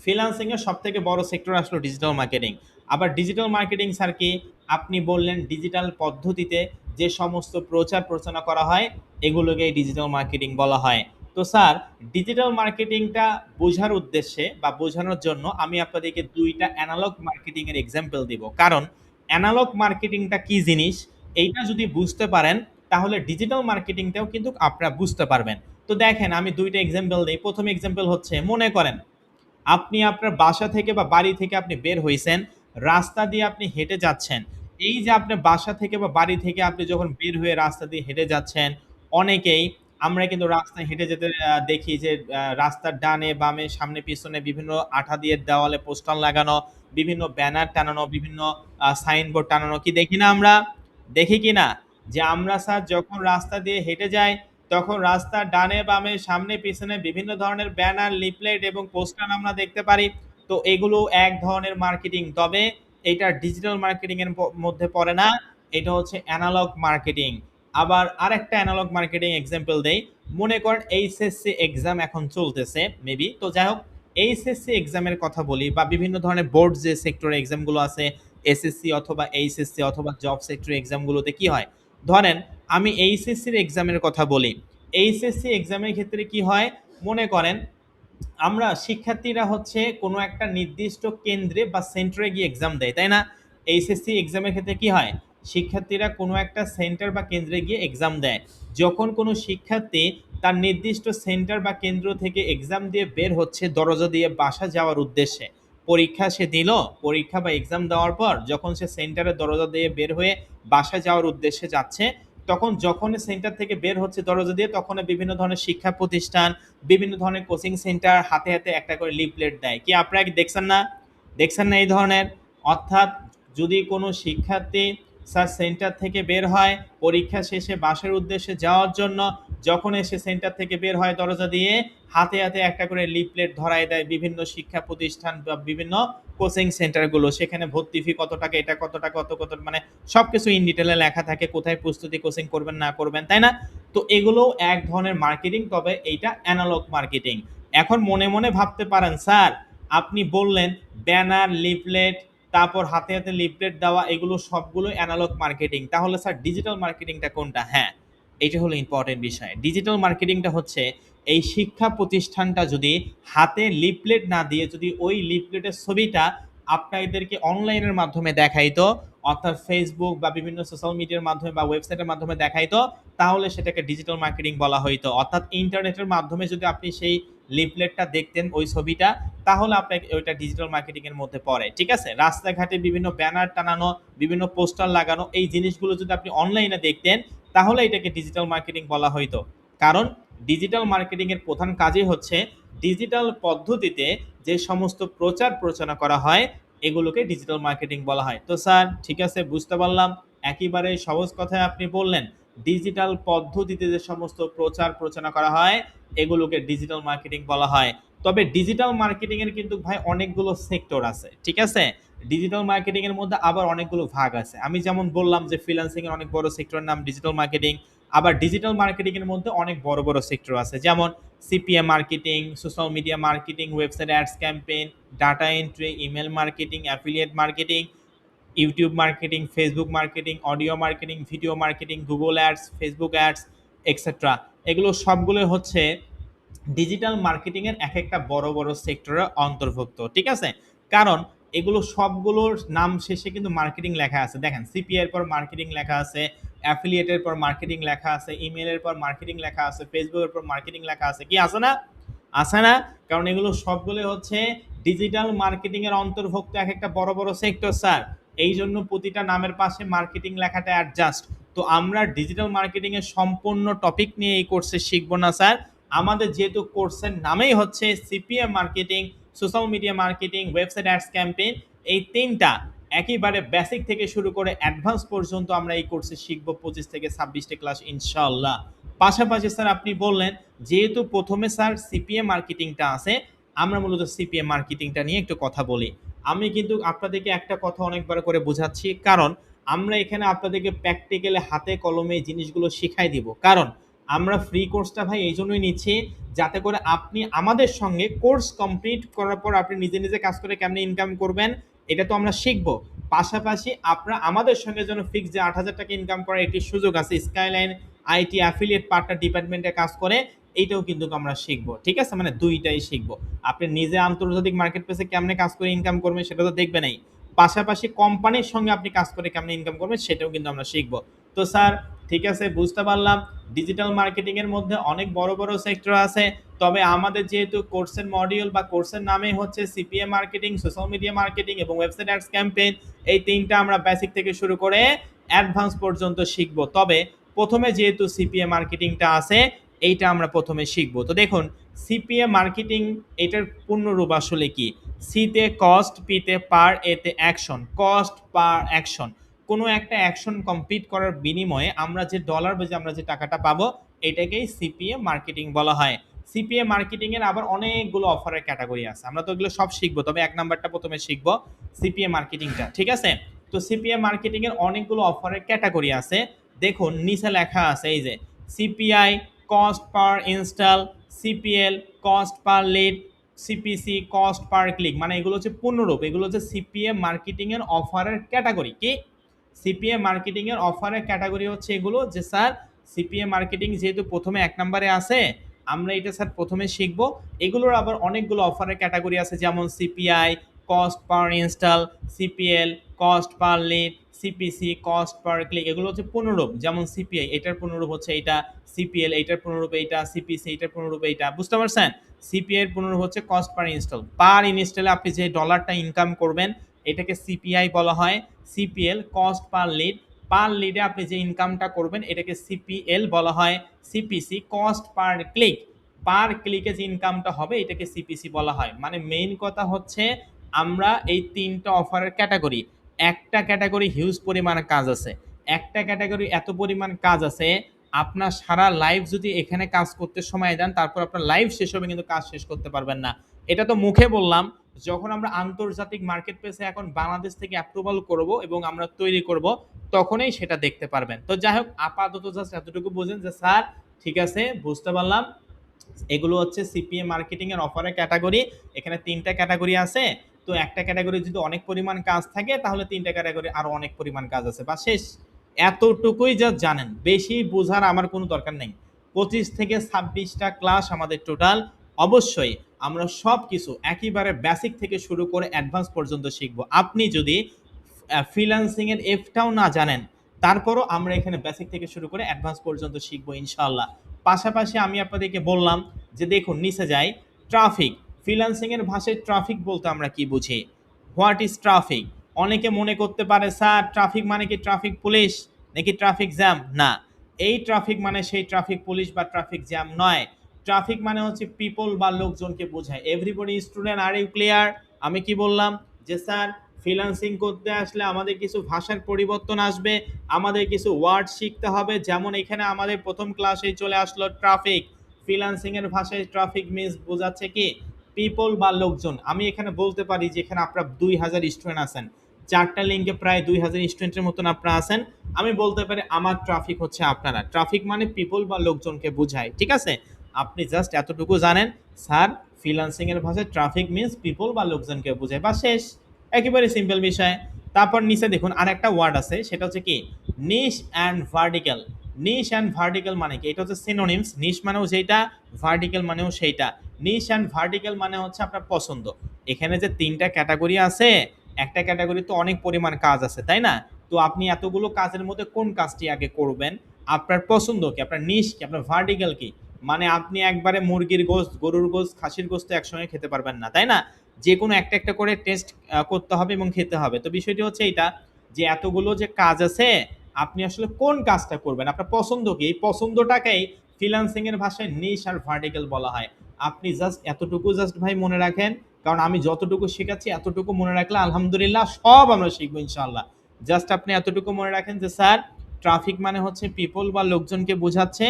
ফ্রিল্যান্সিং এর সব থেকে বড় সেক্টর আসলো ডিজিটাল মার্কেটিং। আবার ডিজিটাল মার্কেটিং স্যার কি? আপনি বললেন ডিজিটাল পদ্ধতিতে যে সমস্ত প্রচার প্রচারণা করা হয়, এগুলোকে ডিজিটাল মার্কেটিং বলা হয়। তো স্যার ডিজিটাল মার্কেটিংটা বোঝার উদ্দেশ্যে বা বোঝানোর জন্য আমি আপনাদেরকে দুইটা অ্যানালগ মার্কেটিং এর এক্সাম্পল দিব। কারণ অ্যানালগ মার্কেটিংটা কি জিনিস এইটা যদি বুঝতে পারেন, তাহলে ডিজিটাল মার্কেটিংটাও কিন্তু আপনারা বুঝতে পারবেন। তো দেখেন আমি ২ টা এক্সাম্পল দেই। ১ম এক্সাম্পল হচ্ছে মনে করেন আপনি আপনার বাসা থেকে বা বাড়ি থেকে আপনি বের হইছেন, রাস্তা দিয়ে আপনি হেঁটে যাচ্ছেন। এই যে আপনার বাসা থেকে বা বাড়ি থেকে আপনি যখন বের হয়ে রাস্তা দিয়ে হেঁটে যাচ্ছেন, অনেকেই আমরা কিন্তু রাস্তায় হেঁটে যেতে দেখি যে রাস্তার ডানে, বামে, সামনে, পিছনে বিভিন্ন আঠা দিয়ে দেওয়ালে পোস্টার লাগানো, বিভিন্ন ব্যানার টানানো, বিভিন্ন সাইনবোর্ড টানানো কি দেখি না আমরা? দেখি কি না? যে আমরা স্যার যখন রাস্তা দিয়ে হেঁটে যাই তখন রাস্তার ডানে বামে সামনে পিছনে বিভিন্ন ধরনের ব্যানার লিফলেট এবং পোস্টার আমরা দেখতে পারি। তো এগুলো এক ধরনের মার্কেটিং, তবে এটা ডিজিটাল মার্কেটিং এর মধ্যে পড়ে না, এটা হচ্ছে অ্যানালগ মার্কেটিং। আবার আরেকটা অ্যানালগ মার্কেটিং এক্সাম্পল দেই। মনে করেন এইচএসসি এক্সাম এখন চলতেছে মেবি, তো যাই হোক এইচএসসি এক্সামের কথা বলি বা বিভিন্ন ধরনের বোর্ড যে সেক্টরে এক্সামগুলো আছে, এসএসসি অথবা এইচএসসি অথবা জব সেক্টর এক্সামগুলোতে কি হয়, ধরেন আমি এইচএসসির এক্সামের কথা বলি। এইচএসসি এক্সামের ক্ষেত্রে কি হয়, মনে করেন আমরা শিক্ষার্থীরা হচ্ছে কোনো একটা নির্দিষ্ট কেন্দ্রে বা সেন্টারে গিয়ে এক্সাম দেয়, তাই না? এইচএসসি এক্সামের ক্ষেত্রে কি হয়, শিক্ষার্থীরা কোনো একটা সেন্টার বা কেন্দ্রে গিয়ে এক্সাম দেয়। যখন কোনো শিক্ষার্থী তার নির্দিষ্ট সেন্টার বা কেন্দ্র থেকে এক্সাম দিয়ে বের হচ্ছে দরজা দিয়ে বাসা যাওয়ার উদ্দেশ্যে, পরীক্ষা সে দিল, পরীক্ষা বা এক্সাম দেওয়ার পর যখন সে সেন্টারের দরজা দিয়ে বের হয়ে বাসা যাওয়ার উদ্দেশ্যে যাচ্ছে, তখন যখন সেন্টার থেকে বের হচ্ছে দরজা দিয়ে, তখন বিভিন্ন ধরনের শিক্ষা প্রতিষ্ঠান, বিভিন্ন ধরনের কোচিং সেন্টার হাতে হাতে একটা করে লিফলেট দেয়। কি আপনারা কি দেখছেন না? দেখছেন না এই ধরনের? অর্থাৎ যদি কোনো শিক্ষার্থী স্যার সেন্টার থেকে বের হয় পরীক্ষা শেষে বাসার উদ্দেশ্যে যাওয়ার জন্য, যখন এসে সেন্টার থেকে বের হয় দরজা দিয়ে, হাতে হাতে একটা করে লিফলেট ধরায় দেয় বিভিন্ন শিক্ষা প্রতিষ্ঠান বা বিভিন্ন কোচিং সেন্টারগুলো। সেখানে ভর্তি ফি কত টাকা, এটা কত টাকা, কত কত মানে সবকিছু ইন ডিটেলে লেখা থাকে, কোথায় প্রস্তুতি কোচিং করবেন না করবেন, তাই না? তো এগুলোও এক ধরনের মার্কেটিং, তবে এইটা অ্যানালগ মার্কেটিং। এখন মনে মনে ভাবতে পারেন স্যার আপনি বললেন ব্যানার লিফলেট, তারপর হাতে হাতে লিফলেট দেওয়া, এগুলো সবগুলো অ্যানালগ মার্কেটিং, তাহলে স্যার ডিজিটাল মার্কেটিংটা কোনটা? হ্যাঁ, এটা হলো ইম্পর্টেন্ট বিষয়। ডিজিটাল মার্কেটিংটা হচ্ছে এই শিক্ষা প্রতিষ্ঠানটা যদি হাতে লিফলেট না দিয়ে যদি ওই লিফলেটের ছবিটা আপনাদেরকে অনলাইনের মাধ্যমে দেখাইতো, অর্থাৎ ফেসবুক বা বিভিন্ন সোশ্যাল মিডিয়ার মাধ্যমে বা ওয়েবসাইটের মাধ্যমে দেখাইতো, তাহলে সেটাকে ডিজিটাল মার্কেটিং বলা হইতো। অর্থাৎ ইন্টারনেটের মাধ্যমে যদি আপনি সেই লিফলেটটা দেখতেন ওই ছবিটা, তাহলে আপনাকে ওইটা ডিজিটাল মার্কেটিং এর মধ্যে পড়ে। ঠিক আছে? রাস্তাঘাটে বিভিন্ন ব্যানার টানানো, বিভিন্ন পোস্টার লাগানো, এই জিনিসগুলো যদি আপনি অনলাইনে দেখতেন, তাহলে এটাকে ডিজিটাল মার্কেটিং বলা হইতো। কারণ ডিজিটাল মার্কেটিং এর প্রধান কাজই হচ্ছে ডিজিটাল পদ্ধতিতে যে সমস্ত প্রচার প্রচারণা করা হয়, এগুলোকে ডিজিটাল মার্কেটিং বলা হয়। তো স্যার ঠিক আছে, বুঝতে পারলাম। একেবারে সহজ কথায় আপনি বললেন ডিজিটাল পদ্ধতিতে যে সমস্ত প্রচার প্রচারণা করা হয়, এগুলোকে ডিজিটাল মার্কেটিং বলা হয়। তবে ডিজিটাল মার্কেটিং এর কিন্তু ভাই অনেকগুলো সেক্টর আছে। ঠিক আছে? ডিজিটাল মার্কেটিং এর মধ্যে আবার অনেকগুলো ভাগ আছে। আমি যেমন বললাম যে ফ্রিল্যান্সিং এর অনেক বড় সেক্টরের নাম ডিজিটাল মার্কেটিং। আবার ডিজিটাল মার্কেটিং এর মধ্যে অনেক বড় বড় সেক্টর আছে। যেমন CPM marketing, social media marketing, website ads campaign, data entry, email marketing, affiliate marketing, YouTube marketing, Facebook marketing, audio marketing, video marketing, Google ads, Facebook ads, etcetera. এগুলো সবগুলো হচ্ছে ডিজিটাল মার্কেটিং এর এক একটা বড় বড় সেক্টরের অন্তর্ভুক্ত। ঠিক আছে? কারণ এগুলো সবগুলোর নাম শেষে কিন্তু মার্কেটিং লেখা আছে। দেখেন সিপিএ এর পর মার্কেটিং লেখা আছে, অ্যাফিলিয়েটের পর মার্কেটিং লেখা আছে, ইমেলের পর মার্কেটিং লেখা আছে, ফেসবুকের পর মার্কেটিং লেখা আছে। কি আছে না? আছে না? কারণ এগুলো সবগুলো হচ্ছে ডিজিটাল মার্কেটিং এর অন্তর্ভুক্ত এক একটা বড় বড় সেক্টর স্যার। এই জন্য প্রতিটা নামের পাশে মার্কেটিং লেখাটা অ্যাডজাস্ট। তো আমরা ডিজিটাল মার্কেটিং এর সম্পূর্ণ টপিক নিয়ে এই কোর্সে শিখবো না স্যার। আমাদের যেহেতু কোর্সের নামেই হচ্ছে CPM marketing, social media marketing, website ads campaign, এই তিনটা একেবারে বেসিক থেকে শুরু করে অ্যাডভান্স পর্যন্ত আমরা এই কোর্সে শিখবো 25 থেকে 26টা ক্লাস ইনশাআল্লাহ। পাশাপাশি স্যার আপনি বললেন যেহেতু প্রথমে স্যার সিপিএম মার্কেটিংটা আছে, আমরা মূলত সিপিএম মার্কেটিংটা নিয়ে একটু কথা বলি। আমি কিন্তু আপনাদেরকে একটা কথা অনেকবার করে বোঝাচ্ছি, কারণ আমরা এখানে আপনাদেরকে প্র্যাকটিক্যালি হাতে কলমে এই জিনিসগুলো শিখাই দিব। কারণ আমরা ফ্রি কোর্সটা ভাই এই জন্যই নিচ্ছি যাতে করে আপনি আমাদের সঙ্গে কোর্স কমপ্লিট করার পর আপনি নিজে নিজে কাজ করে কেমনে ইনকাম করবেন, এটা তো আমরা শিখবো। পাশাপাশি আপনারা আমাদের সঙ্গে যেন ফিক্স যে 8,000 টাকা ইনকাম করার একটি সুযোগ আছে স্কাইলাইন আইটি অ্যাফিলিয়েট পার্টনার ডিপার্টমেন্টে কাজ করে, এইটাও কিন্তু আমরা শিখবো। ঠিক আছে? মানে দুইটাই শিখবো। আপনি নিজে আন্তর্জাতিক মার্কেট প্লেসে কেমনে কাজ করে ইনকাম করবেন সেটা তো দেখবেনই, পাশাপাশি কোম্পানির সঙ্গে আপনি কাজ করে কেমনে ইনকাম করবেন সেটাও কিন্তু আমরা শিখবো। তো স্যার ঠিক আছে, বুঝতে পারলাম ডিজিটাল মার্কেটিং এর মধ্যে অনেক বড় বড় সেক্টর আছে, তবে আমাদের যেহেতু কোর্সের মডিউল বা কোর্সের নামে হচ্ছে CPA marketing, social media marketing এবং ওয়েবসাইট অ্যাডস ক্যাম্পেইন, এই তিনটা আমরা বেসিক থেকে শুরু করে অ্যাডভান্স পর্যন্ত শিখবো। তবে প্রথমে যেহেতু সিপিএ মার্কেটিংটা আছে, এইটা আমরা প্রথমে শিখবো। তো দেখুন, সিপিএ মার্কেটিং এটার পূর্ণরূপ আসলে কি? সিতে কস্ট, পিতে পার, এতে অ্যাকশন। কস্ট পার অ্যাকশন, কোনো একটা অ্যাকশন কমপ্লিট করার বিনিময়ে আমরা যে ডলার বা আমরা যে টাকাটা পাবো, এটাকেই সিপিএ মার্কেটিং বলা হয়। সিপিএ মার্কেটিং এর আবার অনেকগুলো অফারের ক্যাটাগরি আছে, আমরা তো এগুলো সব শিখবো, তবে এক নাম্বারটা প্রথমে শিখবো সিপিএ মার্কেটিংটা, ঠিক আছে? তো সিপিএ মার্কেটিং এর অনেকগুলো অফারের ক্যাটাগরি আছে। দেখুন নিচে লেখা আছে এই যে CPI cost per install, CPL cost per lead, CPC cost per click, মানে এগুলো হচ্ছে পূর্ণরূপ, এগুলো হচ্ছে সিপিএ মার্কেটিং এর অফারের ক্যাটাগরি। কি সিপিএ মার্কেটিং এর অফারের ক্যাটাগরি হচ্ছে এগুলো, যে স্যার সিপিএ মার্কেটিং যেহেতু প্রথমে এক নম্বরে আছে, আমরা এটা স্যার প্রথমে শিখব। এগুলোর আবার অনেকগুলো অফারের ক্যাটাগরি আছে, যেমন CPI cost per install, CPL cost per lead, CPC cost per click, এগুলো হচ্ছে পুনরূপ। যেমন সিপিআই এটার পুনরূপ হচ্ছে এইটা, সিপিএল এইটার পুনরূপ এইটা, সিপিসি এইটার পুনরূপ এইটা, বুঝতে পারছেন? সিপিআই এর পুনরূপ হচ্ছে কস্ট পার ইনস্টল, পার ইনস্টলে আপনি যে ডলারটা ইনকাম করবেন এটাকে সিপিআই বলা হয়। সিপিএল কস্ট পার লিড, পার লিডে আপনি যে ইনকামটা করবেন এটাকে সিপিএল বলা হয়। সিপিসি কস্ট পার ক্লিক, পার ক্লিকে যে ইনকামটা হবে এটাকে সিপিসি বলা হয়। মানে মেইন কথা হচ্ছে আমরা এই তিনটা অফারের ক্যাটাগরি, একটা ক্যাটাগরি হিউজ পরিমাণ কাজ আছে, একটা ক্যাটাগরি এত পরিমাণ কাজ আছে, আপনার সারা লাইফ যদি এখানে কাজ করতে সময় দেন, তারপর আপনার লাইফ শেষ হবে কিন্তু কাজ শেষ করতে পারবেন না। এটা তো মুখে বললাম, যখন আমরা আন্তর্জাতিক মার্কেট প্লেসে এখন বাংলাদেশ থেকে অ্যাপ্রুভাল করব এবং আমরা তৈরি করব, তখনই সেটা দেখতে পারবেন। তো যাই হোক, আপাতত জাস্ট এতটুকু বোঝেন যে স্যার ঠিক আছে, বুঝতে পারলাম এগুলো হচ্ছে সিপিএ মার্কেটিং এর অফারের ক্যাটাগরি। এখানে তিনটা ক্যাটাগরি আছে, তো একটা ক্যাটাগরি যদি অনেক পরিমাণ কাজ থাকে তাহলে তিনটা ক্যাটাগরি আরো অনেক পরিমাণ কাজ আছে, বা শেষ। এতটুকুই যা জানেন, বেশি বোঝার আমার কোনো দরকার নেই। 25 থেকে 26টা ক্লাস আমাদের টোটাল। অবশ্যই আমরা সব কিছু একেবারে বেসিক থেকে শুরু করে অ্যাডভান্স পর্যন্ত শিখবো। আপনি যদি ফ্রিল্যান্সিং এর এফটাও না জানেন, তারপরও আমরা এখানে বেসিক থেকে শুরু করে অ্যাডভান্স পর্যন্ত শিখবো ইনশাআল্লাহ। পাশাপাশি আমি আপনাদেরকে বললাম যে দেখুন নিচে যাই, ট্রাফিক। ফ্রিল্যান্সিং এর ভাষায় ট্রাফিক বলতে আমরা কি বুঝি? What is traffic? অনেকে মনে করতে পারে স্যার ট্রাফিক মানে কি ট্রাফিক পুলিশ নাকি ট্রাফিক জ্যাম? না, এই ট্রাফিক মানে সেই ট্রাফিক পুলিশ বা ট্রাফিক জ্যাম নয়। ট্রাফিক মানে হচ্ছে পিপল বা লোকজনকে বোঝায়। Everybody student, are you clear? আমি কি বললাম যে স্যার ফ্রিল্যান্সিং করতে আসলে আমাদের কিছু ভাষার পরিবর্তন আসবে, আমাদের কিছু ওয়ার্ড শিখতে হবে। যেমন এখানে আমাদের প্রথম ক্লাসেই চলে আসলো ট্রাফিক। ফ্রিল্যান্সিং এর ভাষায় ট্রাফিক মিন্স বোঝাচ্ছে কি পিপল বা লোকজন। আমি এখানে বলতে পারি যে এখানে আপনার 2000 স্টুডেন্ট আছেন, চারটা লিঙ্কে প্রায় 2000 স্টুডেন্টের মতন আপনারা আছেন। আমি বলতে পারি আমার ট্রাফিক হচ্ছে আপনারা। ট্রাফিক মানে পিপল বা লোকজনকে বোঝায়, ঠিক আছে? আপনি জাস্ট এতটুকু জানেন স্যার ফ্রিল্যান্সিং এর ভাষায় ট্রাফিক মিন্স পিপল বা লোকজনকে বোঝায়, বা শেষ। একেবারে সিম্পল বিষয়। তারপর নিচে দেখুন আর একটা ওয়ার্ড আছে, সেটা হচ্ছে কি niche and vertical. Niche and vertical মানে কি? এটা হচ্ছে সিনোনিমস। নিশ মানেও যেটা, ভার্টিক্যাল মানেও সেইটা। নিশ অ্যান্ড ভার্টিক্যাল মানে হচ্ছে আপনার পছন্দ। এখানে যে তিনটা ক্যাটাগরি আছে, একটা ক্যাটাগরি তো অনেক পরিমাণ কাজ আছে, তাই না? তো আপনি এতগুলো কাজের মধ্যে কোন কাজটি আগে করবেন? আপনার পছন্দ কি, আপনার নিশ কি, আপনার ভার্টিক্যাল কি? মানে আপনি একবারে মুরগির গোস্ত, গরুর গোস্ত, খাসির গোস্ত একসঙ্গে খেতে পারবেন না, তাই না? যে কোনো একটা একটা করে টেস্ট করতে হবে এবং খেতে হবে। তো বিষয়টি হচ্ছে এইটা, যে এতগুলো যে কাজ আছে, আপনি আসলে কোন কাজটা করবেন, আপনার পছন্দ কি? এই পছন্দটাকেই ফ্রিল্যান্সিং এর ভাষায় নিশ আর ভার্টিক্যাল বলা হয়। আপনি জাস্ট এতটুকু জাস্ট ভাই মনে রাখেন, কারণ আমি যতটুকু শেখাচ্ছি এতটুকু মনে রাখলে আলহামদুলিল্লাহ সব আমরা শিখবো ইনশাআল্লাহ। জাস্ট আপনি এতটুকু মনে রাখেন যে স্যার ট্রাফিক মানে হচ্ছে পিপল বা লোকজনকে বোঝাচ্ছে,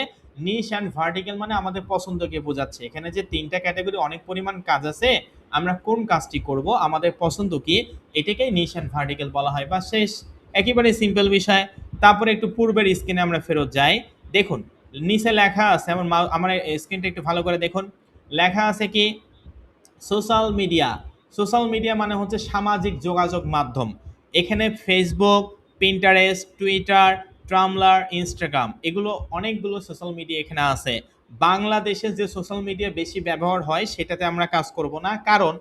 নিশ অ্যান্ড ভার্টিক্যাল মানে আমাদের পছন্দকে বোঝাচ্ছে। এখানে যে তিনটা ক্যাটাগরি অনেক পরিমাণ কাজ আছে, আমরা কোন কাজটি করব, আমাদের পছন্দ কি, এটাকেই নিশ অ্যান্ড ভার্টিক্যাল বলা হয়, বা শেষ। একেবারে সিম্পল বিষয়। তারপরে একটু পূর্বের স্ক্রিনে আমরা ফেরত যাই। দেখুন নিচে লেখা আছে, আমার স্ক্রিনটা একটু ভালো করে দেখুন। লেখা আছে কি সোশ্যাল মিডিয়া। সোশ্যাল মিডিয়া মানে হচ্ছে সামাজিক যোগাযোগ মাধ্যম। এখানে ফেসবুক, পিন্টারেস্ট, টুইটার, ট্রামলার, ইনস্টাগ্রাম, এগুলো অনেকগুলো সোশ্যাল মিডিয়া এখানে আছে। বাংলাদেশে যে সোশ্যাল মিডিয়া বেশি ব্যবহার হয় সেটাতে আমরা কাজ করব না, কারণ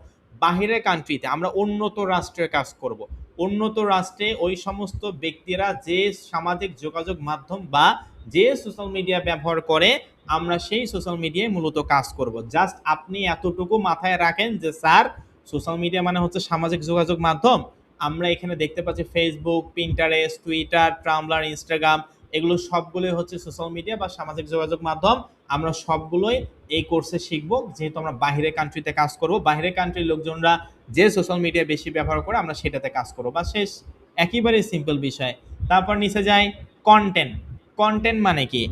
বাহিরের কান্ট্রিতে আমরা উন্নত রাষ্ট্রে কাজ করব। উন্নত রাষ্ট্রে ওই সমস্ত ব্যক্তিরা যে সামাজিক যোগাযোগ মাধ্যম বা যে সোশ্যাল মিডিয়া ব্যবহার করে, আমরা সেই সোশ্যাল মিডিয়ায় মূলত কাজ করব। জাস্ট আপনি এতটুকু মাথায় রাখেন যে স্যার, সোশ্যাল মিডিয়া মানে হচ্ছে সামাজিক যোগাযোগ মাধ্যম। আমরা এখানে দেখতে পাচ্ছি ফেসবুক, পিন্টারেস্ট, টুইটার, ট্রাম্বলার, ইনস্টাগ্রাম, এগুলো সবগুলোই হচ্ছে সোশ্যাল মিডিয়া বা সামাজিক যোগাযোগ মাধ্যম। আমরা সবগুলোই এই কোর্সে শিখবো, যেহেতু আমরা বাইরের কান্ট্রিতে কাজ করব, বাইরের কান্ট্রির লোকজনরা যে সোশ্যাল মিডিয়া বেশি ব্যবহার করে আমরা সেটাতে কাজ করবো, বা শেষ। একেবারে সিম্পল বিষয়। তারপর নিচে যাই, কন্টেন্ট। কন্টেন্ট মানে কি?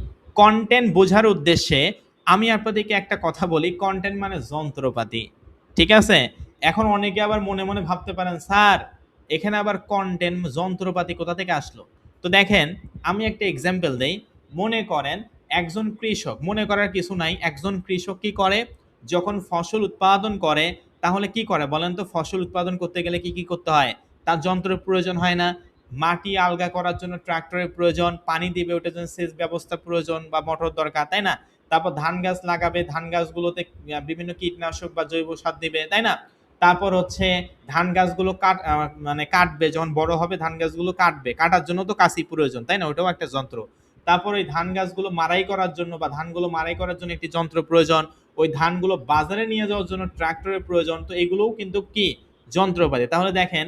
কন্টেন্ট বোঝার উদ্দেশ্যে আমি আপনাদেরকে একটা কথা বলি, কন্টেন্ট মানে যন্ত্রপাতি। ঠিক আছে? এখন অনেকে আবার মনে মনে ভাবতে পারেন, স্যার এখানে আবার কন্টেন্ট যন্ত্রপাতি কোথা থেকে আসলো? তো দেখেন, আমি একটা এক্সাম্পল দেই। মনে করেন একজন কৃষক, মনে করার কিছু নাই, একজন কৃষক কি করে, যখন ফসল উৎপাদন করে, তাহলে কি করে বলেন তো? ফসল উৎপাদন করতে গেলে কি কি করতে হয়? তার যন্ত্রের প্রয়োজন হয় না? মাটি আলগা করার জন্য ট্রাক্টরের প্রয়োজন, পানি দিবে ওটার জন্য সেচ ব্যবস্থা প্রয়োজন বা মোটর দরকার, তাই না? তারপর ধান গাছ লাগাবে, ধান গাছগুলোতে বিভিন্ন কীটনাশক বা জৈব সার দিবে, তাই না? তারপর হচ্ছে ধান গাছগুলো মানে কাটবে, যখন বড় হবে ধান গাছগুলো কাটবে, কাটার জন্য তো কাশি প্রয়োজন, তাই না? ওটাও একটা যন্ত্র। তারপর ওই ধান গাছগুলো মারাই করার জন্য বা ধানগুলো মারাই করার জন্য একটি যন্ত্র প্রয়োজন। ওই ধানগুলো বাজারে নিয়ে যাওয়ার জন্য ট্রাক্টরের প্রয়োজন। তো এগুলোও কিন্তু কি যন্ত্রপাতি। তাহলে দেখেন,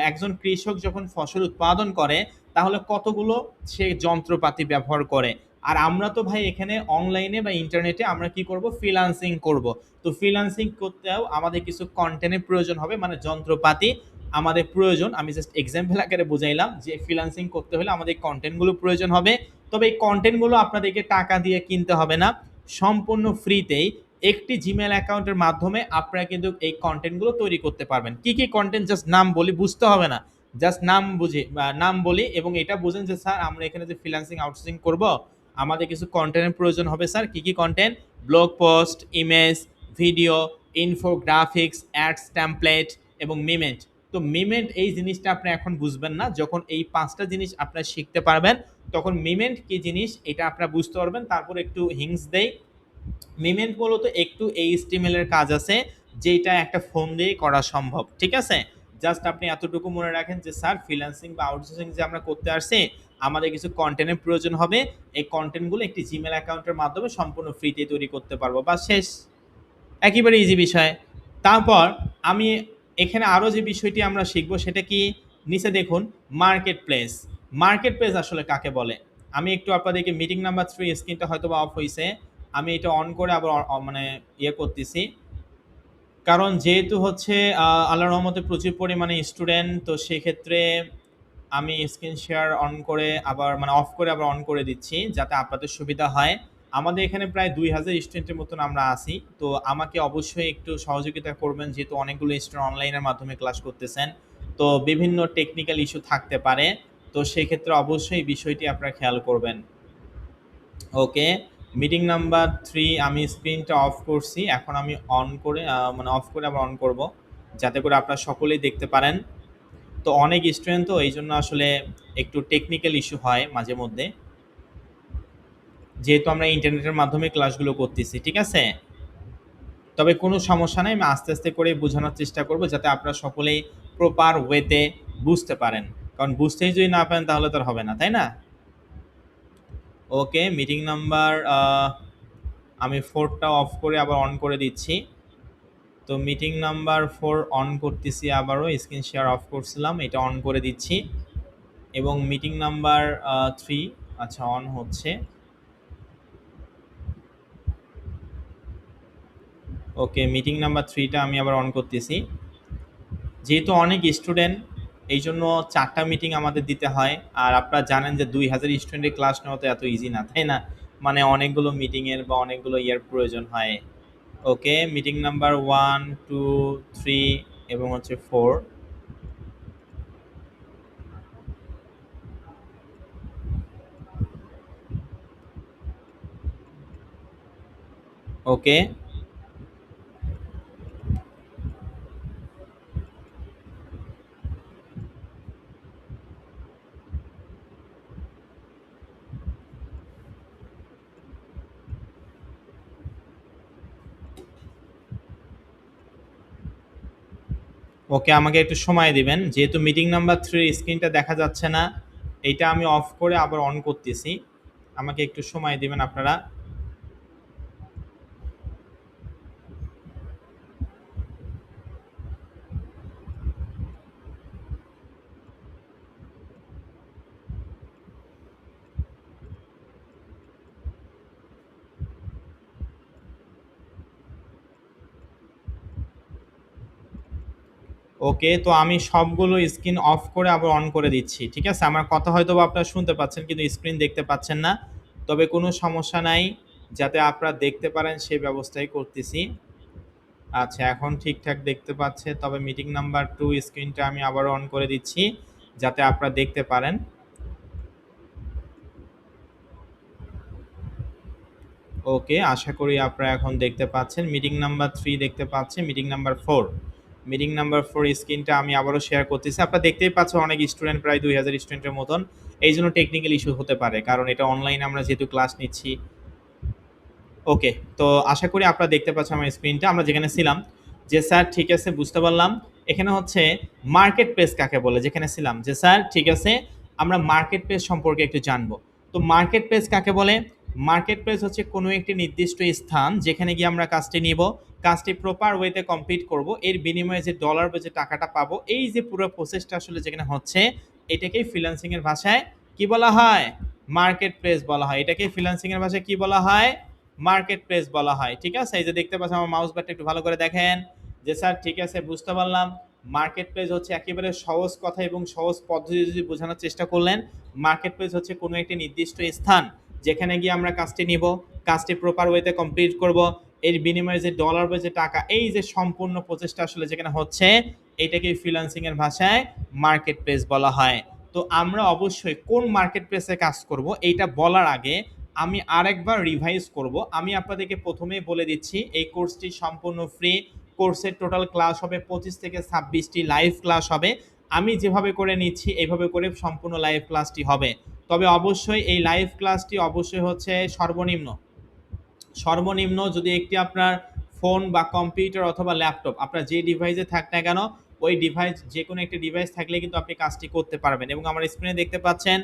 একজন কৃষক যখন ফসল উৎপাদন করে, তাহলে কতগুলো সে যন্ত্রপাতি ব্যবহার করে। আর আমরা তো ভাই এখানে অনলাইনে বা ইন্টারনেটে আমরা কি করব? ফ্রিল্যান্সিং করব। তো ফ্রিল্যান্সিং করতেও আমাদের কিছু কন্টেন্টের প্রয়োজন হবে, মানে যন্ত্রপাতি আমাদের প্রয়োজন। আমি জাস্ট এক্সাম্পল আকারে বুঝাইলাম যে ফ্রিল্যান্সিং করতে হলে আমাদের কন্টেন্টগুলো প্রয়োজন হবে। তবে এই কন্টেন্টগুলো আপনাদেরকে টাকা দিয়ে কিনতে হবে না, সম্পূর্ণ ফ্রিতেই একটি জিমেল অ্যাকাউন্টের মাধ্যমে আপনারা কিন্তু এই কন্টেন্টগুলো তৈরি করতে পারবেন। কি কি কন্টেন্ট, জাস্ট নাম বলি, বুঝতে হবে না, জাস্ট নাম বুঝি বা নাম বলি এবং এটা বুঝেন যে স্যার আমরা এখানে যে ফ্রিল্যান্সিং আউটসোর্সিং করব, আমাদের কিছু কন্টেন্টের প্রয়োজন হবে স্যার। কি কি content? Blog post, image, video, infographics, ads, template এবং মিমেন্ট। তো মিমেন্ট এই জিনিসটা আপনি এখন বুঝবেন না, যখন এই 5টা জিনিস আপনারা শিখতে পারবেন তখন মিমেন্ট কি জিনিস এটা আপনারা বুঝতে পারবেন। তারপর একটু হিংস দেই, মিমেন্ট মূলত একটু এইচটিএমএল এর কাজ আছে, যেটা একটা ফোন দিয়ে করা সম্ভব। ঠিক আছে? জাস্ট আপনি এতটুকু মনে রাখেন যে স্যার ফ্রিল্যান্সিং বা আউটসোর্সিং যে আমরা করতে আসছি, আমাদের কিছু কন্টেন্টের প্রয়োজন হবে, এই কন্টেন্টগুলো একটি জিমেল অ্যাকাউন্টের মাধ্যমে সম্পূর্ণ ফ্রিতে তৈরি করতে পারবো, বা শেষ। একেবারে ইজি বিষয়। তারপর আমি এখানে আরও যে বিষয়টি আমরা শিখবো সেটা কি, নিচে দেখুন, মার্কেট প্লেস। মার্কেট প্লেস আসলে কাকে বলে? আমি একটু আপনাদেরকে, মিটিং নাম্বার 3 স্ক্রিনটা হয়তো বা অফ হয়েছে, আমি এটা অন করে আবার মানে করতেছি। কারণ যেহেতু হচ্ছে আল্লাহর রহমতে প্রচুর পরিমাণে স্টুডেন্ট, তো সেক্ষেত্রে আমি স্ক্রিন শেয়ার অন করে আবার মানে অফ করে আবার অন করে দিচ্ছি, যাতে আপনাদের সুবিধা হয়। আমাদের এখানে প্রায় 2000 স্টুডেন্টের মতন আমরা আছি। তো আমাকে অবশ্যই একটু সহযোগিতা করবেন, যেহেতু অনেকগুলো স্টুডেন্ট অনলাইনের মাধ্যমে ক্লাস করতেছেন। তো বিভিন্ন টেকনিক্যাল ইস্যু থাকতে পারে। তো সেক্ষেত্রে অবশ্যই বিষয়টি আপনারা খেয়াল করবেন। ওকে, মিটিং নাম্বার 3 আমি স্ক্রিনটা অফ করছি। এখন আমি অন করে মানে অফ করে আবার অন করব, যাতে করে আপনারা সকলেই দেখতে পারেন। তো অনেক স্টুডেন্ট, তো এই জন্য আসলে একটু টেকনিক্যাল ইস্যু হয় মাঝে মধ্যে, যেহেতু আমরা ইন্টারনেটের মাধ্যমে ক্লাসগুলো করতেছি। ঠিক আছে? তবে কোনো সমস্যা নাই, আমি আস্তে আস্তে করে বোঝানোর চেষ্টা করব, যাতে আপনারা সকলেই প্রপার ওয়েতে বুঝতে পারেন। কারণ বুঝতেই যদি না পারেন তাহলে তো আর হবে না, তাই না? ওকে, মিটিং নাম্বার আমি 4টা অফ করে আবার অন করে দিচ্ছি। তো মিটিং নাম্বার 4 অন করতেছি, আবারও স্ক্রিন শেয়ার অফ করছিলাম, এটা অন করে দিচ্ছি। এবং মিটিং নাম্বার 3, আচ্ছা অন হচ্ছে। ওকে, মিটিং নাম্বার 3টা আমি আবার অন করতেছি। যেহেতু অনেক স্টুডেন্ট, এই জন্য 4টা মিটিং আমাদের দিতে হয়। আর আপনারা জানেন যে 2000 স্টুডেন্টের ক্লাস নেওয়া তো এত ইজি না, তাই না? মানে অনেকগুলো মিটিংয়ের বা অনেকগুলো ইয়ার প্রয়োজন হয়। ওকে, মিটিং নাম্বার 1, 2, 3 এবং হচ্ছে 4। ওকে, ওকে, আমাকে একটু সময় দিবেন, যেহেতু মিটিং নাম্বার 3 স্ক্রিনটা দেখা যাচ্ছে না, এইটা আমি অফ করে আবার অন করতেছি। আমাকে একটু সময় দিবেন আপনারা। ওকে, তো আমি সবগুলো স্ক্রিন অফ করে আবার অন করে দিচ্ছি, ঠিক আছে? আমার কথা হয়তো বা আপনারা শুনতে পাচ্ছেন কিন্তু স্ক্রিন দেখতে পাচ্ছেন না। তবে কোনো সমস্যা নাই, যাতে আপনারা দেখতে পারেন সেই ব্যবস্থাই করতেছি। আচ্ছা, এখন ঠিকঠাক দেখতে পাচ্ছে, তবে মিটিং নাম্বার 2 স্ক্রিনটা আমি আবার অন করে দিচ্ছি যাতে আপনারা দেখতে পারেন। ওকে, আশা করি আপনারা এখন দেখতে পাচ্ছেন। মিটিং নাম্বার 3 দেখতে পাচ্ছেন, মিটিং নাম্বার 4। মিটিং নাম্বার 4 স্ক্রিনটা আমি আবারও শেয়ার করতেছি। আপনারা দেখতেই পাচ্ছেন অনেক স্টুডেন্ট, প্রায় 2000 স্টুডেন্টের মতন। এই জন্য টেকনিক্যাল ইস্যু হতে পারে, কারণ এটা অনলাইনে আমরা যেহেতু ক্লাস নিচ্ছি। ওকে, তো আশা করি আপনারা দেখতে পাচ্ছেন আমার স্ক্রিনটা। আমরা যেখানে ছিলাম, যে স্যার ঠিক আছে বুঝতে পারলাম, এখানে হচ্ছে মার্কেট প্লেস কাকে বলে, যেখানে ছিলাম যে স্যার ঠিক আছে আমরা মার্কেট প্লেস সম্পর্কে একটু জানবো। তো মার্কেট প্লেস কাকে বলে? মার্কেট প্লেস হচ্ছে কোনো একটি নির্দিষ্ট স্থান যেখানে গিয়ে আমরা কাজটি নিব, কাজটি প্রপার ওয়েতে কমপ্লিট করব, এর বিনিময়ে যে ডলার বা যে টাকাটা পাবো, এই যে পুরো প্রসেসটা আসলে যেখানে হচ্ছে, এটাকেই ফ্রিল্যান্সিং এর ভাষায় কি বলা হয়? মার্কেট প্লেস বলা হয়। এটাকে ফ্রিল্যান্সিং এর ভাষায় কি বলা হয়? মার্কেট প্লেস বলা হয়, ঠিক আছে? এই যে দেখতে পাচ্ছেন আমার মাউস বারটা একটু ভালো করে দেখেন, যে স্যার ঠিক আছে বুঝতে পারলাম। মার্কেট প্লেস হচ্ছে একেবারে সহজ কথা এবং সহজ পদ্ধতি যদি বোঝানোর চেষ্টা করলেন, মার্কেট প্লেস হচ্ছে কোনো একটি নির্দিষ্ট স্থান যেখানে গিয়ে আমরা কাজটি নিব, কাজটি প্রপার ওয়েতে কমপ্লিট করব, এর বিনিময়ে যে ডলার বা যে টাকা, এই যে সম্পূর্ণ প্রচেষ্টা আসলে যেখানে হচ্ছে, এটাকে ফ্রিল্যান্সিং এর ভাষায় মার্কেট প্লেস বলা হয়। তো আমরা অবশ্যই কোন মার্কেট প্লেসে কাজ করব এইটা বলার আগে আমি আরেকবার রিভাইজ করব। আমি আপনাদেরকে প্রথমেই বলে দিচ্ছি, এই কোর্সটি সম্পূর্ণ ফ্রি। কোর্সের টোটাল ক্লাস হবে 25 থেকে 26টি লাইভ ক্লাস হবে। আমি যেভাবে করে নিচ্ছি এইভাবে করে সম্পূর্ণ লাইভ ক্লাসটি হবে। তবে অবশ্যই এই লাইভ ক্লাসটি অবশ্যই হচ্ছে সর্বনিম্ন সর্বনিম্ন যদি একটি আপনার ফোন বা কম্পিউটার অথবা ল্যাপটপ, আপনার যে ডিভাইসে থাক না কেন, ওই ডিভাইস যে কোনো একটি ডিভাইস থাকলে কিন্তু আপনি কাজটি করতে পারবেন। এবং আমার স্ক্রিনে দেখতে পাচ্ছেন